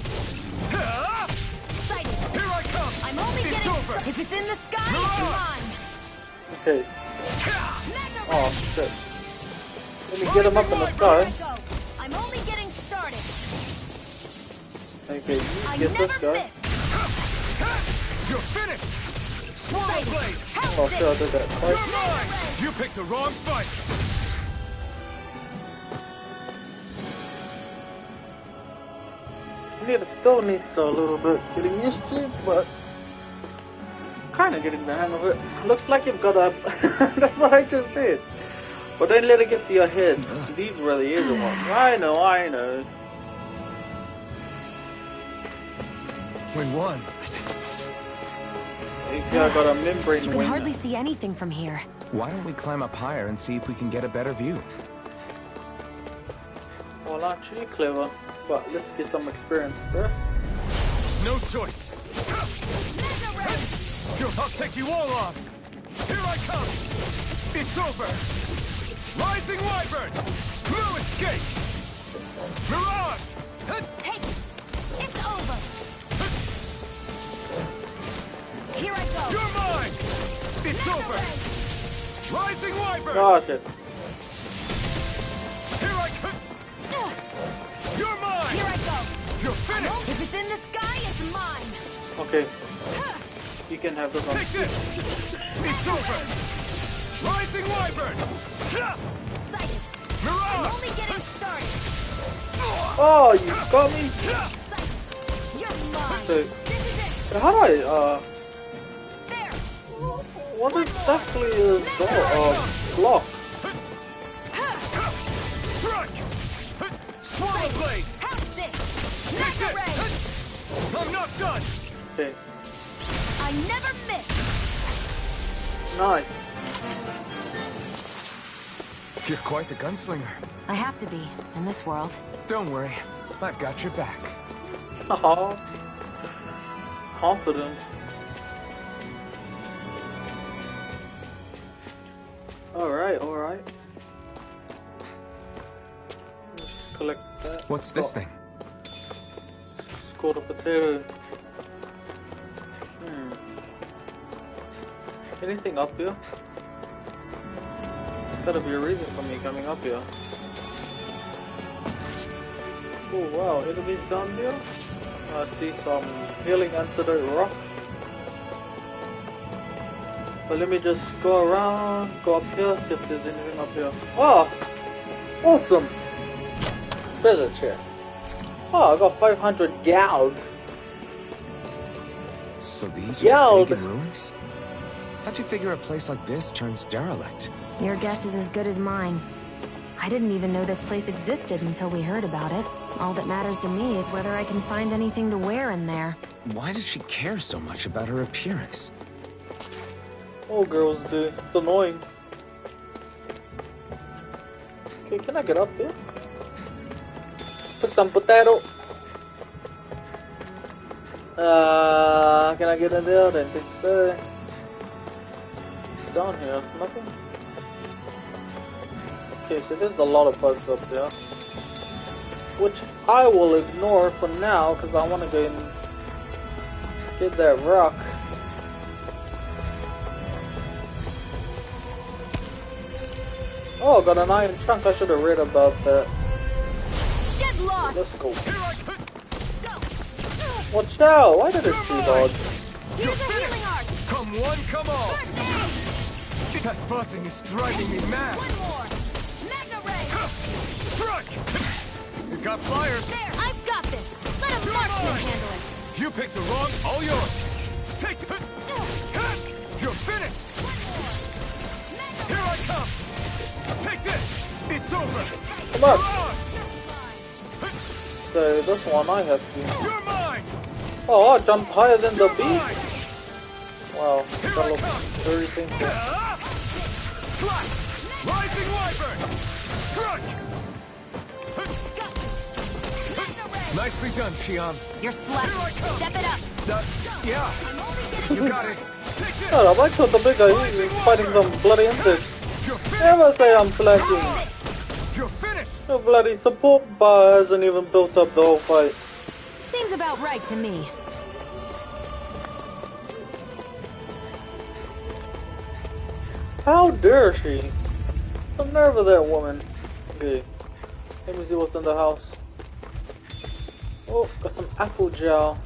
Sighted! Here I come! I'm only It's getting... over! If it's in the sky, Mirage! it's mine! Okay. Mega Oh, Ray! shit. Let me get him up in the sky. Go. I'm only getting started. Okay, I you get this never guy. miss. You're finished! Swallow Blade! Oh, shit, I did that twice. You're mine! You picked the wrong fight! Still needs a little bit getting used to, but kind of getting the hang of it. Looks like you've got a... That's what I just said. But don't let it get to your head. These were the easy ones. I know. We won. I got a membrane You can wing. hardly see anything from here. Why don't we climb up higher and see if we can get a better view? Well, actually clever, but let's get some experience first. No choice. I'll take you all on. Here I come. It's over. Rising Wyvern. No escape. Mirage. Take it. It's over. Here I go. You're mine. It's over. Rising Wyvern. Got it. Here I come. You're mine. Here I go. You're finished. If it's in the sky, it's mine. Okay. You can have this one. Take this. It's over. Rising Wyvern. Excited. Mirage. I'm only getting started. Oh, you got me. You're mine. Okay. This is it. How do I There. what exactly is that block? Strike. Swallow blade. Have this. Take Mega this. ray. I'm not done. Okay. I never miss. Nice. You're quite the gunslinger. I have to be in this world. Don't worry, I've got your back. Haha. Confident. Alright, alright. Let's collect that. What's this thing? It's called a potato. Anything up here? Gotta be a reason for me coming up here. Oh wow, enemies down there? I see some healing antidote rock. But let me just go around, go up here, see if there's anything up here. Oh! Awesome! Treasure chest. Oh, I got 500 gold. So these Yeah, are pagan ruins? How'd you figure a place like this turns derelict? Your guess is as good as mine. I didn't even know this place existed until we heard about it. All that matters to me is whether I can find anything to wear in there. Why does she care so much about her appearance? All girls do. It's annoying. Okay, can I get up here? Put some potato. Can I get in there? I don't think so. It's down here. Nothing. Okay, so there's a lot of bugs up there, which I will ignore for now because I want to go and get that rock. Oh, got an iron chunk. I should have read about that. Get lost. Let's go. Watch out! Why did it see dodge? Here's a healing art. Come one, come all. That buzzing is driving me mad. One more. Mega ray. Strike! You got flyers. There. I've got this. Let a marksman handle it. You picked the wrong, all yours. Take it. You're finished. Here I come. Take this. It's over. Come on. Mirage. So this one I have to. You're mine. Oh, I jumped higher than the You're bee. mine. Wow, Here that I looks come. very painful. Slash. Rising Wyvern. Strike. Nicely done, Xian. You're slacking. Here I come. Step it up. Yeah. You got it. Take this. Shut up, I thought the big guy is fighting some bloody insects. You're finished. Never say I'm slacking. You're finished. The bloody support bar hasn't even built up the whole fight. Seems about right to me. How dare she? The nerve of that woman. Okay, let me see what's in the house. Oh, got some apple gel.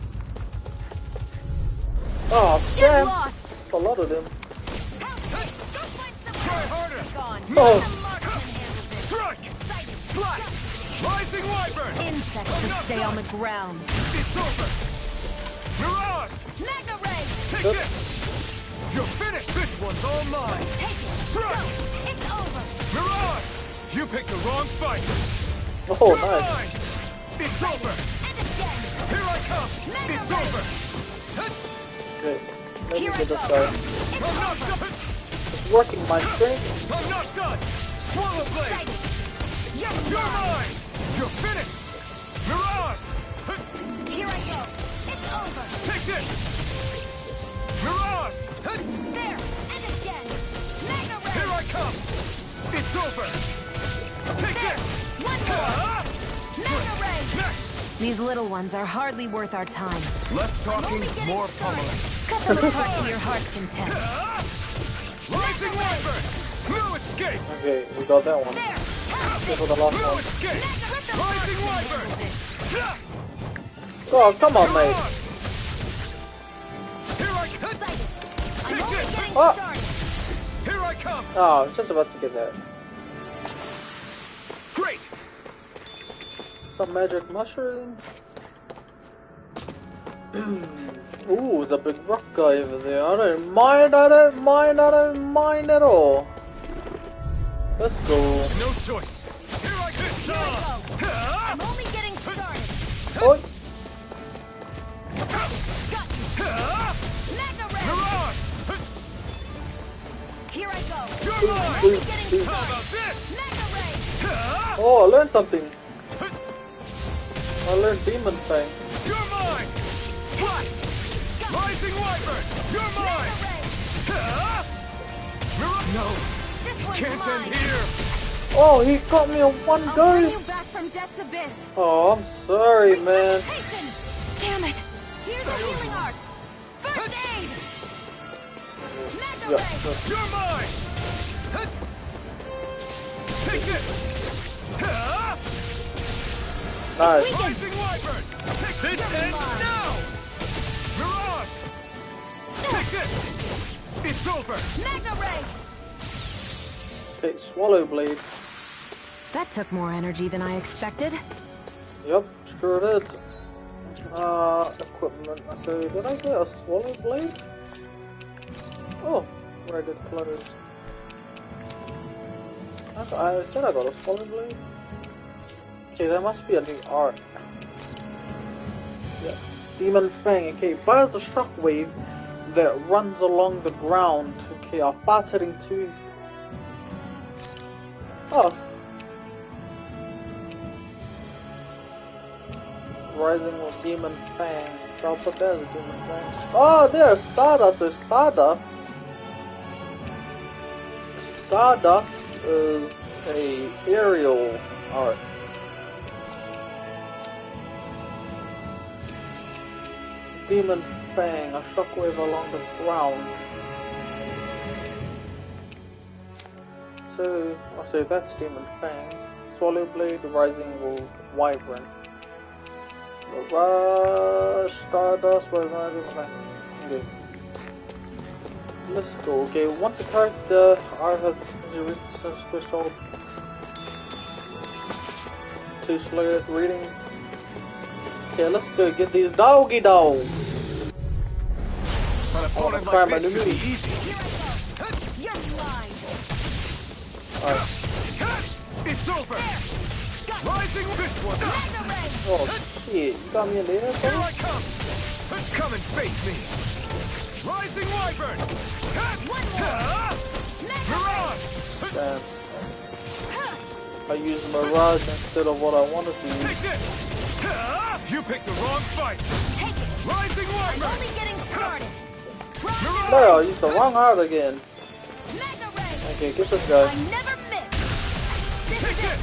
Oh, Get damn. lost. A lot of them. Try harder. Gone. Oh. Let a marksman handle this. Strike. Slash. Rising Wyvern. Insects should stay on the ground. It's over. Mirage. Mega ray. Take Yep. this. You're finished. This one's all mine. Take it. Strike. Go. It's over. Mirage. You picked the wrong fight. Oh, You're nice. mine. It's over. And again. Here I come. Mega It's ray. over. Okay, let me Here I get this go. guy. I'm not done. It's working my strength. I'm not done. Swallow blade. Excited. You're You're mine. mine. You're finished! Mirage! Here I go. It's over. Take this! Mirage! There. And again. Mega Ray. Here I come! It's over! Take There. this! One more. Mega Ray. Next! These little ones are hardly worth our time. Less talking, more pummeling. Cut them apart to your heart's content. Rising Wyvern! Blue escape! Okay, we got that one. There. This was the last Blue one. escape! Rising Wyvern! Oh, come on, mate. Here I come! I'm only getting Oh. started. Here I come! Oh, I was just about to get that. Great! Some magic mushrooms. Ooh, it's a big rock guy over there. I don't mind at all. Let's go. No choice. Here I come! I'm only getting started. Oh, Got you. Mega Ray. Mirage! Here I go. You're mine! Only getting How started. about this? Mega Ray. oh, I learned something. I learned Demon Fang. You're mine! Slice! Rising Wyvern! You're mine! No! This one's Can't mine. end here! Oh, he got me on one I'll bring go. you back from Death's Abyss. Oh, I'm sorry, man. Resuscitation. Damn it. Here's a healing art. First aid. Mega Yeah, Ray. yeah. You're mine! Take this! Nice. Rising Wyvern! Take this and now! Mirage! Take this! It's over! Mega Ray. Okay, Swallow Blade. That took more energy than I expected. Yep, sure did. Equipment. So, did I get a Swallow Blade? Oh, ragged clutters. I said I got a Swallow Blade. Okay, there must be a new art. Yeah. Demon Fang. Okay, fires a shockwave that runs along the ground. Okay, a fast hitting tooth. Oh. Rising with Demon Fang. So I'll put that as a Demon Fang. Oh, there's Stardust. There's Stardust. Stardust is a aerial art. Demon Fang, a shockwave along the ground. So, I'll say that's Demon Fang. Swallow Blade, Rising Wyvern. Rush, Stardust, Wyvern, okay. Let's go. Okay, once a character, I have reached the threshold. Too slow at reading. Okay, let's go get these doggy dogs. An opponent try like my this new should be move. easy. You're mine. Alright. It's over! Rising this one! Mega Ray. Oh shit, you got me in there, Here bro? I come! Come and face me! Rising Wyvern! One more. Mega Ray. Mirage! Damn. I used Mirage instead of what I wanted to use. Take this! You picked the wrong fight! Take it. Rising I'm Wyvern! only getting started. No, I used the wrong art again. Mega Ray. Okay, get this guy. I never miss. This Take is this! it.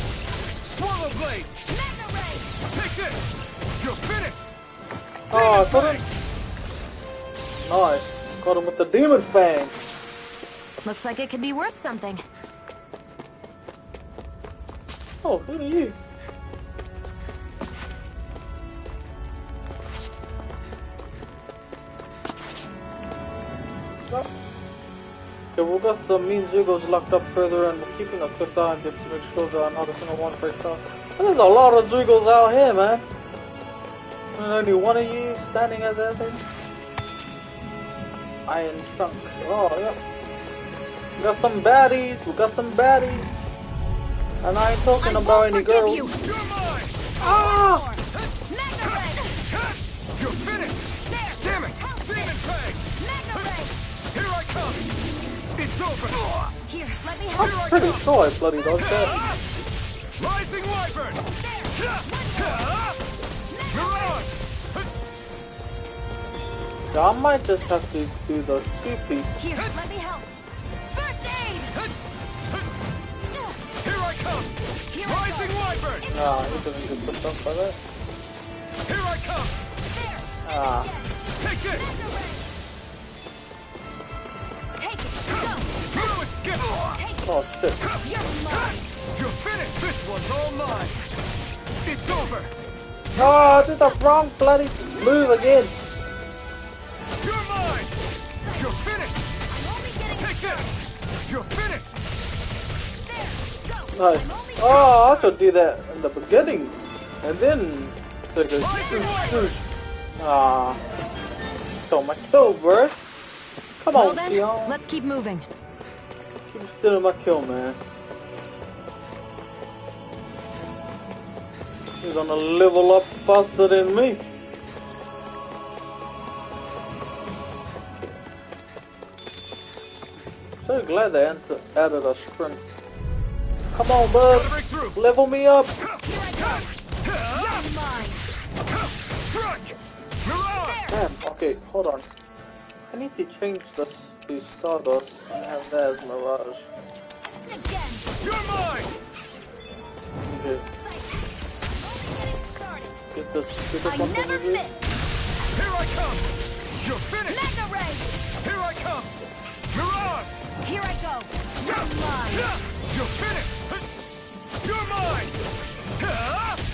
Swallow Blade! Mega Ray. Take this! You're finished! Oh, I Demon got him. Nice. Got him with the Demon Fang. Looks like it could be worth something. Oh, who are you? Oh. Okay, we've got some mean Zugos locked up further and we're keeping a close eye on them to make sure that not a single one breaks out. And there's a lot of Zugos out here, man. And only one of you standing at that thing. Iron Trunk. Oh, yeah. We got some baddies. We got some baddies. And I ain't talking about any girls. You. You're mine! Ah! Mega Ray. You're finished! There. Damn it! Demon Fang! Mega Ray. Here I come! It's over! Here, let me I'm help. pretty sure I bloody dodged that. Rising Wyvern! Yeah, I might just have to do those 2 pieces. Here, let me help. First aid! Here I come! Rising Wyvern! Nah, he doesn't get put up by that. Here I come! Ah. Take this! Take it, go! Blue skip! Oh shit. You're mine! You're finished! This one's all mine! It's over! Oh, I did the wrong bloody move again. You're mine! You're finished! I'm only getting Take this! You're finished! there! Go! Nice. Oh, I should do that in the beginning. And then take a swoosh. Ah. Stole my kill, bro. Come Well on, then, Keon. let's keep moving. Keep stealing my kill, man. He's gonna level up faster than me. So glad they added a sprint. Come on, bud. Level me up. Here I go! You're mine! Strike! Mirage! Damn, okay, hold on. I need to change this to Stardust and have that as Mirage. Again! You're mine! Okay, get this I one never from me. miss! Here I come! You're finished! Mega Ray! Here I come! Mirage! Here I go! You're mine! You're finished! You're mine!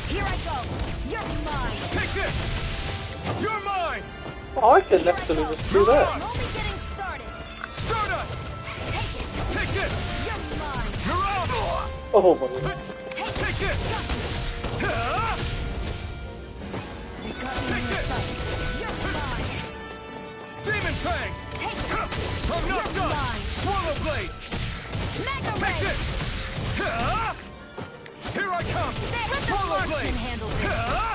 Here I go! You're mine! Take this! You're mine! Oh, I can actually just do that. I'm only getting started! Stardust! Take it! Take this! You're mine! Mirage! Oh my god. Take Take this! They got me in Take your this! sight! You're mine! Demon Fang! Take it! I'm not You're done! mine! Swallow Blade! Mega Take Ray! this! Here I come! Let the Swallow marksman Blade! handle this!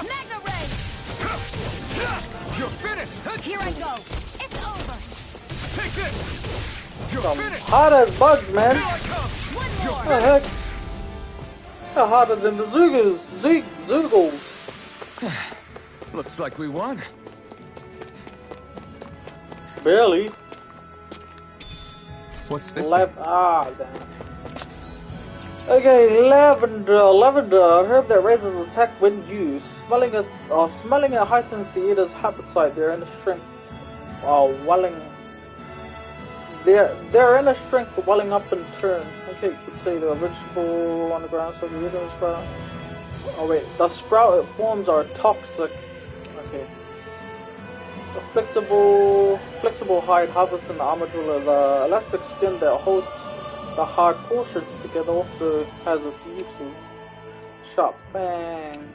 Mega Ray! You're finished! Here I go! It's over! Take this! You're I'm finished! hot as bugs, man. Here I come! One What more! the heck? They're hotter than the Zoogles. Looks like we won. Barely. What's this? Damn. Okay, lavender, a herb that raises attack when used. Smelling it heightens the eater's appetite. Their inner strength, their inner strength welling up in turn. Okay, potato, a vegetable on the ground, so the eater sprout. Oh wait, the sprouted forms are toxic. Okay. A flexible hide harvests an armadillo. The elastic skin that holds the hard portions together also has its uses. Sharp fang.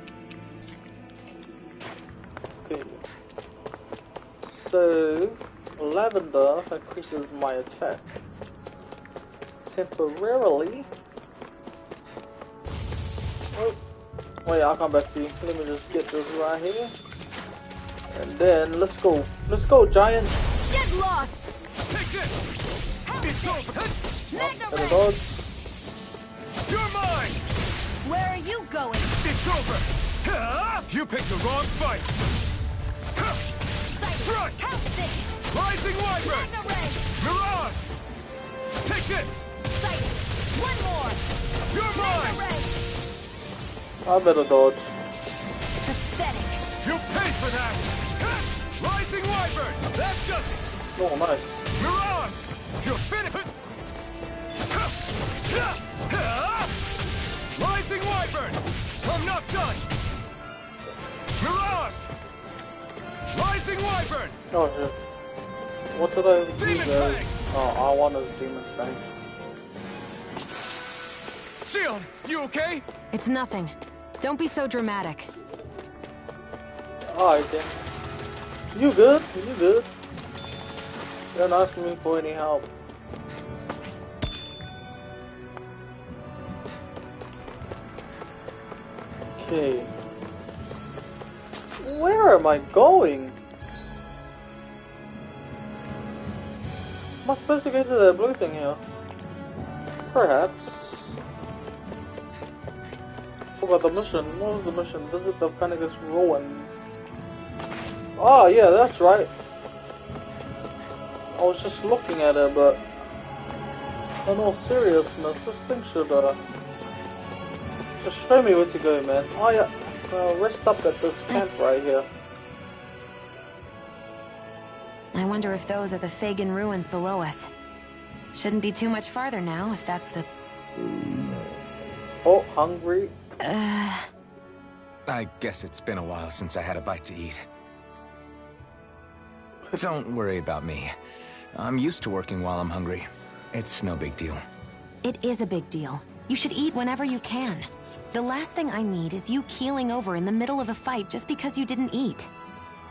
Okay. So, lavender increases my attack temporarily. Oh, wait, I'll come back to you. Let me just get this right here. And then, let's go. Let's go, giant. Get lost! Take this! It's over! Mega There we Ray! go. You're mine! Where are you going? It's over! You picked the wrong fight! Strike! Count this! Rising Wyvern! Mega Ray! Mirage! Take this! Sight! One more! You're Mega mine! Ray! I better dodge. Pathetic! You paid for that! Rising Wyvern! That's just... Oh, nice. Mirage! You're finished! Rising Wyvern! I'm not done! Mirage! Rising Wyvern! Oh shit. What did I do Demon there? Fang! Oh, I want his Demon Fang. Sion, you okay? It's nothing. Don't be so dramatic. Alright then. You good? You good? You're not asking me for any help. Okay. Where am I going? Am I supposed to go to the blue thing here? Perhaps. forgot the mission. What was the mission? Visit the Phoenix ruins. Oh yeah, that's right. I was just looking at it, but in all seriousness, this thing should just show me where to go, man. Oh yeah, rest up at this camp right here. I wonder if those are the Fagin ruins below us. Shouldn't be too much farther now, if that's the... Oh, hungry. I guess it's been a while since I had a bite to eat. Don't worry about me. I'm used to working while I'm hungry. It's no big deal. It is a big deal. You should eat whenever you can. The last thing I need is you keeling over in the middle of a fight just because you didn't eat.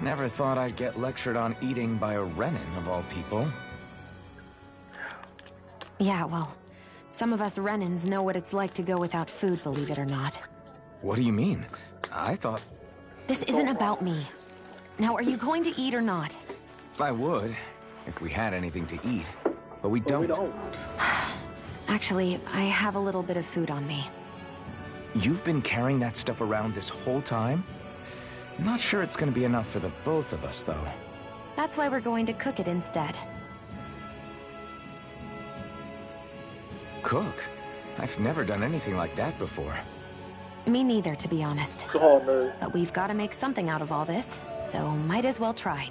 Never thought I'd get lectured on eating by a Renin, of all people. Yeah, well, some of us Renins know what it's like to go without food, believe it or not. What do you mean? I thought... This isn't about me. Now, are you going to eat or not? I would, if we had anything to eat. But we don't. Actually, I have a little bit of food on me. You've been carrying that stuff around this whole time? Not sure it's gonna be enough for the both of us, though. That's why we're going to cook it instead. Cook? I've never done anything like that before. Me neither, to be honest. Oh no. But we've got to make something out of all this, so might as well try.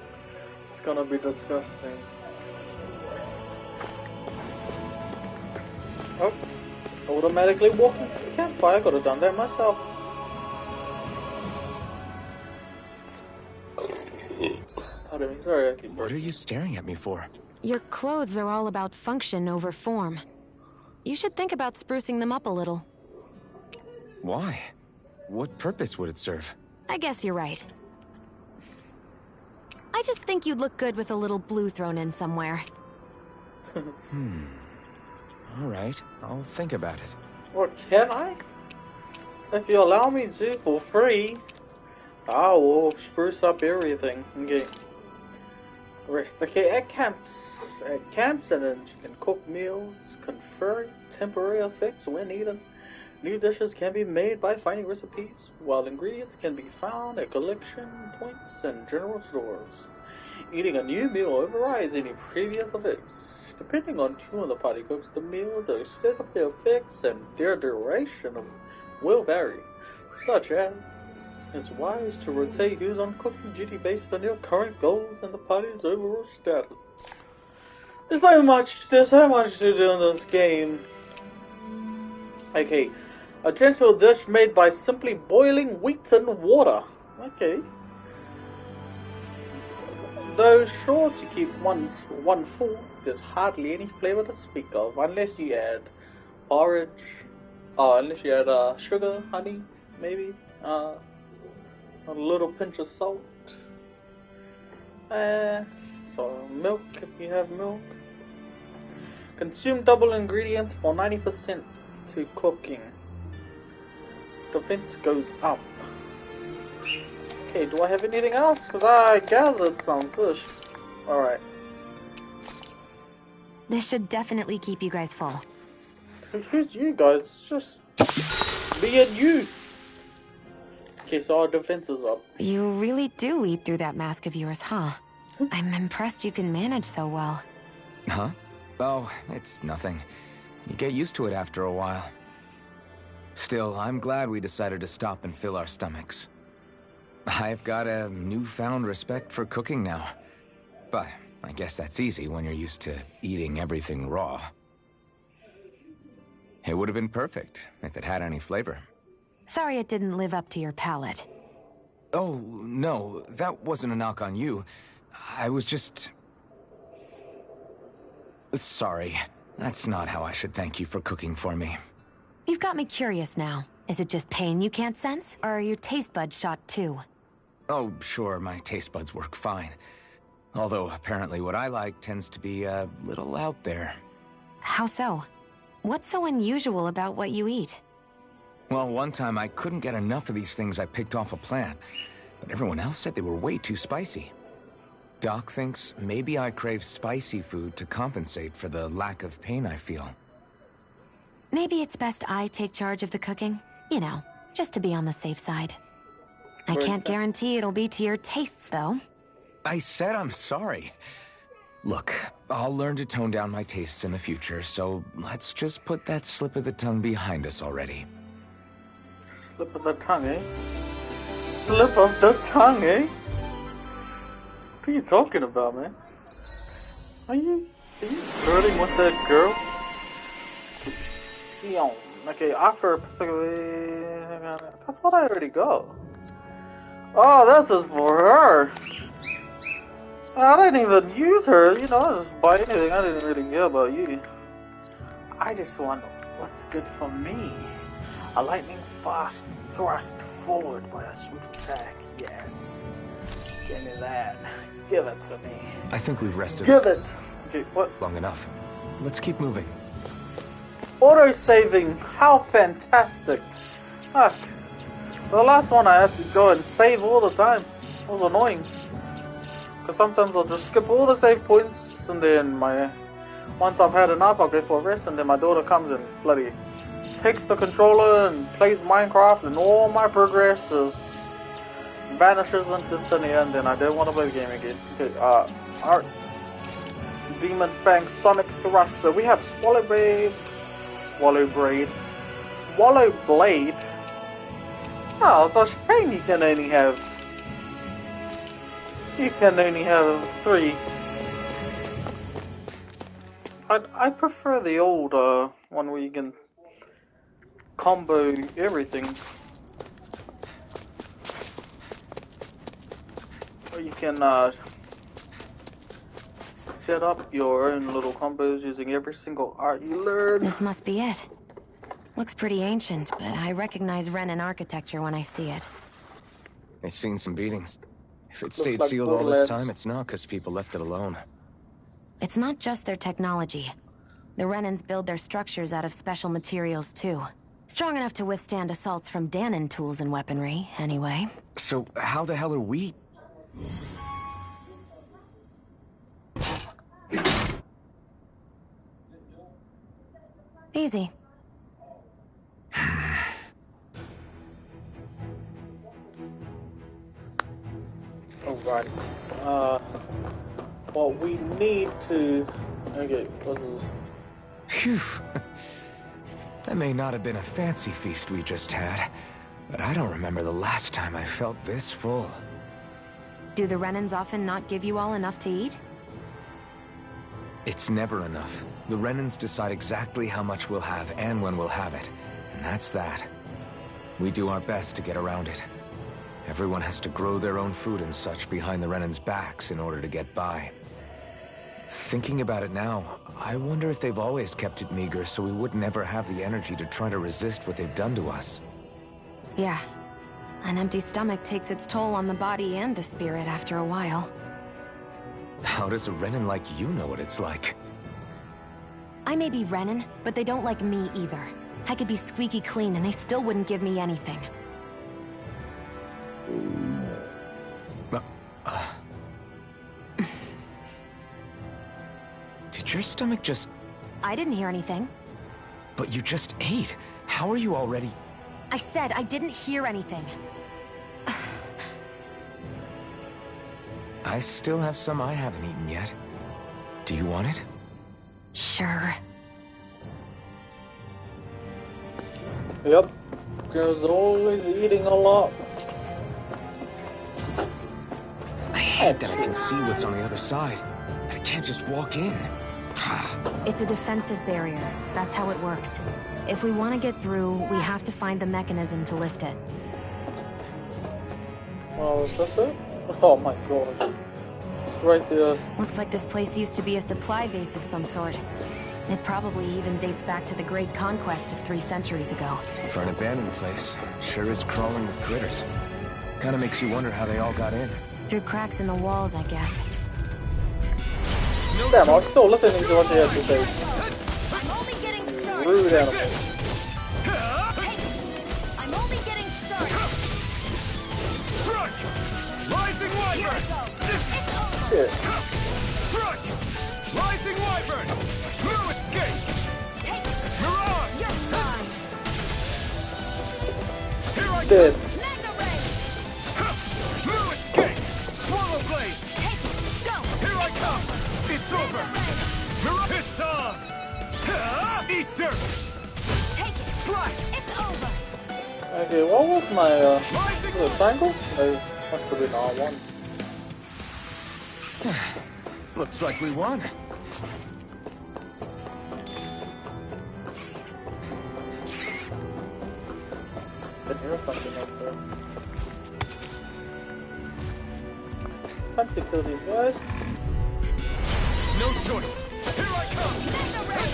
It's gonna be disgusting. Oh, automatically walking to the campfire. I could have done that myself. Pardon me, sorry, I keep... What are you staring at me for? Your clothes are all about function over form. You should think about sprucing them up a little. Why? What purpose would it serve? I guess you're right. I just think you'd look good with a little blue thrown in somewhere. All right, I'll think about it. What, can I? If you allow me to, for free, I will spruce up everything. Okay. Rest. Okay, at camps and you can cook meals, confer temporary effects when needed. New dishes can be made by finding recipes, while ingredients can be found at collection points and general stores. Eating a new meal overrides any previous effects. Depending on who in the party cooks the meal, the extent of the effects and their duration will vary, such as it's wise to rotate who's on cooking duty based on your current goals and the party's overall status. There's so much to do in this game. Okay, a gentle dish made by simply boiling wheat in water. Okay. Though sure to keep one full, there's hardly any flavor to speak of unless you add porridge, unless you add sugar, honey, maybe, a little pinch of salt, so milk if you have milk. Consume double ingredients for 90% to cooking. Defense goes up. Okay, do I have anything else? Because I gathered some fish. Alright. This should definitely keep you guys full. Who's you guys? It's just me and you. Okay, so our defense is up. You really do eat through that mask of yours, huh? I'm impressed you can manage so well. Huh? Oh, it's nothing. You get used to it after a while. Still, I'm glad we decided to stop and fill our stomachs. I've got a newfound respect for cooking now. But I guess that's easy when you're used to eating everything raw. It would have been perfect if it had any flavor. Sorry it didn't live up to your palate. Oh, no, that wasn't a knock on you. I was just... Sorry. That's not how I should thank you for cooking for me. You've got me curious now. Is it just pain you can't sense? Or are your taste buds shot too? Oh, sure, my taste buds work fine. Although, apparently what I like tends to be a little out there. How so? What's so unusual about what you eat? Well, one time I couldn't get enough of these things I picked off a plant, but everyone else said they were way too spicy. Doc thinks maybe I crave spicy food to compensate for the lack of pain I feel. Maybe it's best I take charge of the cooking. You know, just to be on the safe side. I Very can't fair. guarantee it'll be to your tastes, though. I said I'm sorry. Look, I'll learn to tone down my tastes in the future, so let's just put that slip of the tongue behind us already. Slip of the tongue, eh? Slip of the tongue, eh? What are you talking about, man? Are you flirting with that girl? Yo, okay, offer particularly. That's what I already got. Oh, this is for her. I didn't even use her, you know, I just buy anything. I didn't really care about you. I just want what's good for me. A lightning fast thrust forward by a sweet attack. Yes. Give me that. Give it to me. I think we've rested Give it. Okay, what? long enough. Let's keep moving. Auto saving. How fantastic. Fuck. The last one I had to go and save all the time. It was annoying. Because sometimes I'll just skip all the save points, and then once I've had enough, I'll go for a rest, and then my daughter comes and bloody takes the controller and plays Minecraft, and all my progress vanishes into thin air, and then I don't want to play the game again. Okay, arts, Demon Fang, Sonic Thrust. So we have Swallow Blade. Oh, it's a shame you can only have 3. I prefer the old one where you can combo everything. Or you can set up your own little combos using every single art you learn. This must be it. Looks pretty ancient, but I recognize Renan architecture when I see it. It's seen some beatings. If it Looks stayed like sealed all this Borderlands. time, it's not because people left it alone. It's not just their technology. The Renans build their structures out of special materials, too. Strong enough to withstand assaults from Danon tools and weaponry, anyway. So how the hell are we? Easy. Alright. What we need to... Okay, what's this? Phew. That may not have been a fancy feast we just had, but I don't remember the last time I felt this full. Do the Renans often not give you all enough to eat? It's never enough. The Renans decide exactly how much we'll have and when we'll have it, and that's that. We do our best to get around it. Everyone has to grow their own food and such behind the Renans' backs in order to get by. Thinking about it now, I wonder if they've always kept it meager so we would never have the energy to try to resist what they've done to us. Yeah. An empty stomach takes its toll on the body and the spirit after a while. How does a Renan like you know what it's like? I may be Renan, but they don't like me either. I could be squeaky clean and they still wouldn't give me anything. Did your stomach just... I didn't hear anything. But you just ate. How are you already... I said I didn't hear anything. I still have some I haven't eaten yet. Do you want it? Sure. Yep. Girl's always eating a lot. I hate that I can see what's on the other side. I can't just walk in. It's a defensive barrier. That's how it works. If we want to get through, we have to find the mechanism to lift it. Oh, is this it? Oh my gosh. It's right there. Looks like this place used to be a supply base of some sort. It probably even dates back to the Great Conquest of 3 centuries ago. For an abandoned place, sure is crawling with critters. Kinda makes you wonder how they all got in. Through cracks in the walls, I guess. Damn, I was still listening to what you had to say. I'm only getting started. Rude animal. I'm only getting started. Strike! Rising Wyvern! Shit. Strike! Rising Wyvern! No escape! Mirage! You're mine. Here I dead. Mega Ray! Blue escape! Swallow blade! Take it. Go. Here I come! It's over! It's on! Eat dirt! Take it. Slide! It's over. Okay, what was my was it triangle? No, must have been R1. Looks like we won. I can hear something up there. Time to kill these guys. No choice! Here I come! Mega Ray.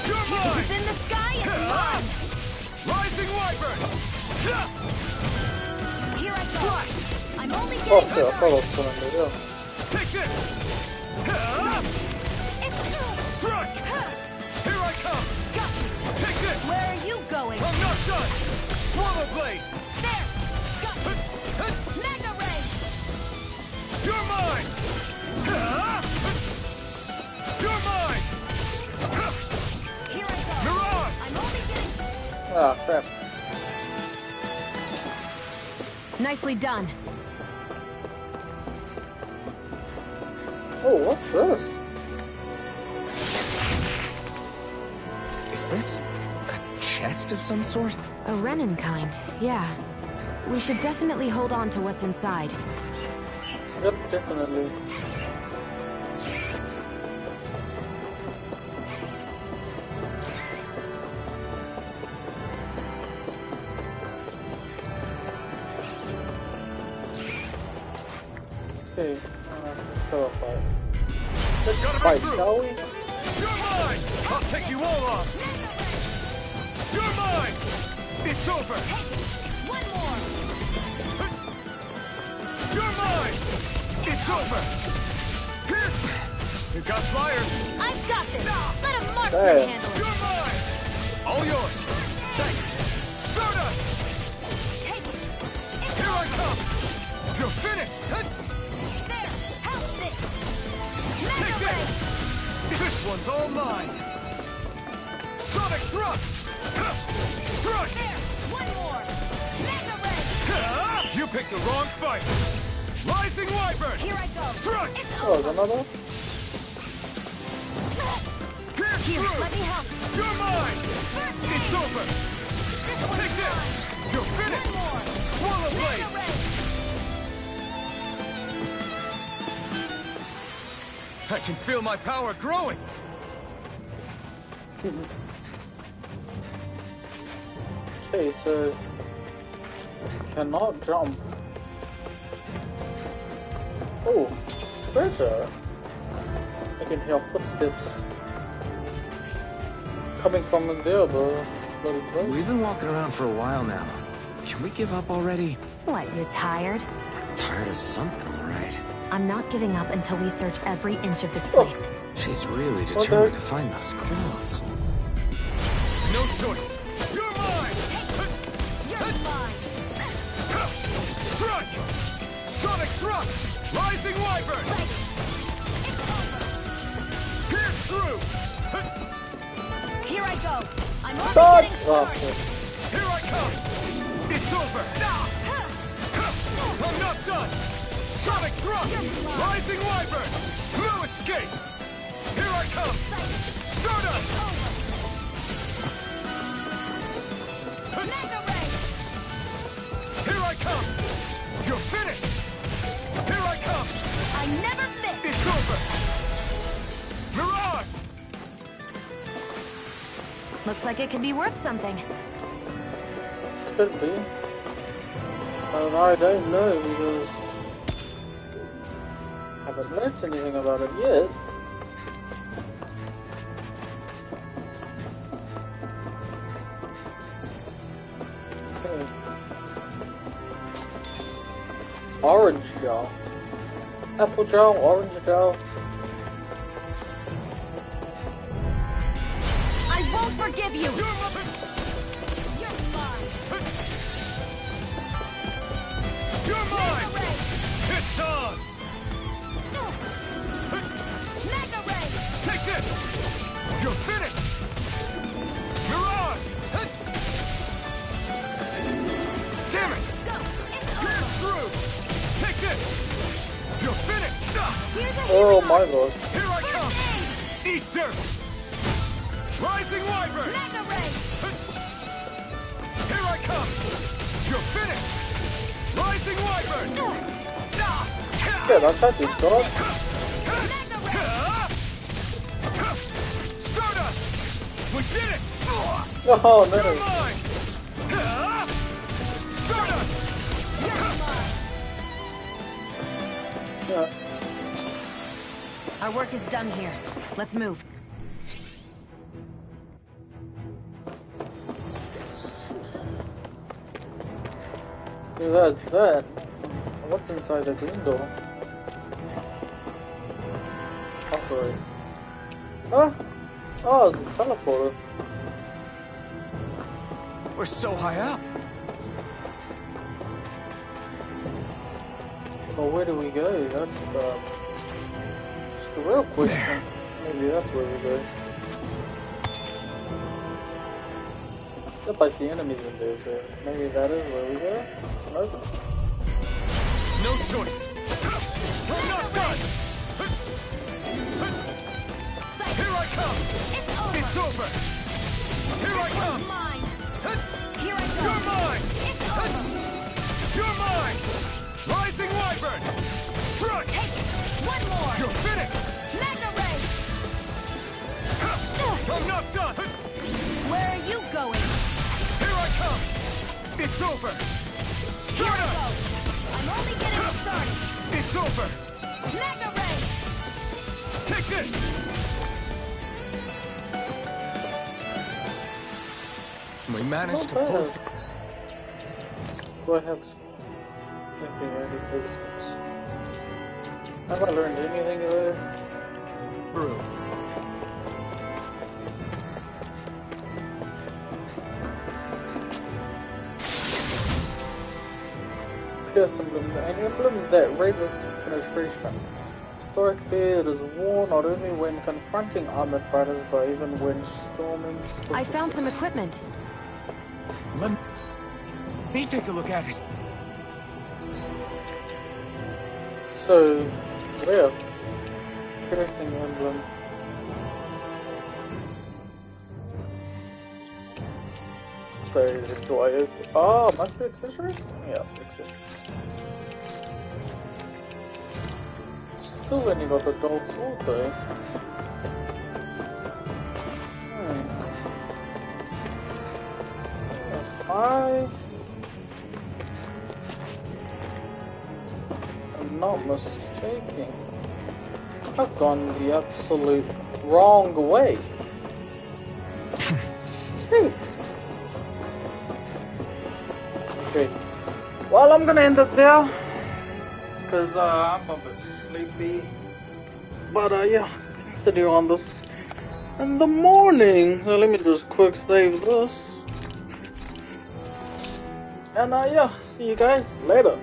You're mine! It's in the sky. It's mine. Rising Wyvern! Here I go. I'm only Oh getting shit, I thought I was pulling it out. Take this! Strike! Here I come! Take this! Where are you going? I'm not done! Swallow blade! There. Got you. Mega Ray. You're mine! You're mine! Here I go. Mirage! I'm only getting. Ah, crap. Nicely done. Oh, what's this? Is this a chest of some sort? A Renin kind, yeah. We should definitely hold on to what's inside. Yep, definitely. Okay, let's go fight. Let's Gotta fight, break through. shall we? You're mine! I'll take you all off! You're mine! It's over! One more. You're mine! It's over! You got flyers! I've got this. Let a marksman Damn. handle it. You're mine! All yours! Thanks! Stardust! Take it. It's Here I over. come! You're finished! There. Help this. Mega Take Ray. this! This one's all mine! Sonic thrust! Strike! There. One more. Mega Ray. You picked the wrong fight! Rising Wyvern! Here I go. Strike! It's Oh, is another one? Pierce Here, through! let me help. You're mine! First It's aid. over! This one's Take this! mine. You're One finished! more. Swallow Mega blade! Ray. I can feel my power growing! Okay, so cannot jump. Oh, treasure! I can hear footsteps coming from in there, but bloody close. We've been walking around for a while now. Can we give up already? What, you're tired? Tired of something, all right. I'm not giving up until we search every inch of this place. She's really Okay. determined to find those clothes. No choice! You're mine! You're mine. Strike! Sonic thrust! Rising Wyvern! Pierce through! Here I go. I'm only God! getting Oh, started. shit. Here I come! It's over! I'm not done! Sonic thrust! Rising Wyvern! Blue escape! Here I come! Stardust! Mega Ray. Here I come! You're finished! Here I come! I never miss. It's over! Mirage! Looks like it could be worth something. Could be. But I don't know because I haven't learned anything about it yet. Okay. Orange gel. Apple gel, orange gel. I won't forgive you. You're mine. You're mine! Mega Ray. It's on! Mega Ray. Take this! You're finished! Mirage! Oh my god. Here I come! Eat dirt! Rising Wyvern! Here I come! You're finished! Rising Wyvern! Yeah, that's how you got. Stardust! We did it! Oh You're no. mine! Stardust! Yeah. Our work is done here. Let's move. See, that's that. What's inside the green door? Operate. Huh? Oh, it's a teleporter. We're so high up. Well, where do we go? That's the real question. Maybe that's where we go. Yep, I see enemies in there, so maybe that is where we go. Nope. No choice. I'm not done. Here I come. It's over. Here I come. Here I go. You're mine. It's over. You're mine. Rising Wyvern. Strike. Take it. One more. You're finished. Magna Ray. I'm not done. Where are you going? Here I come. It's over. Here I Stardust. go. I'm only getting started. It's over. Magna Ray. Take this. We managed to Not pull. bad. Do I have some? Okay, I need those things. Have I learned anything there? through. PS Emblem, an emblem that raises penetration. Historically, it is worn not only when confronting armored fighters, but even when storming I found some fortresses. equipment. Let me take a look at it. So, where? Creating emblem. So, do I open? Oh, must be accessories? Yeah, accessories. Still only got the gold sword though. If I am not mistaken, I've gone the absolute wrong way. Shit. Okay. Well, I'm gonna end up there because I'm a bit sleepy. But yeah, continue on this in the morning. So let me just quick save this. And yeah, see you guys later.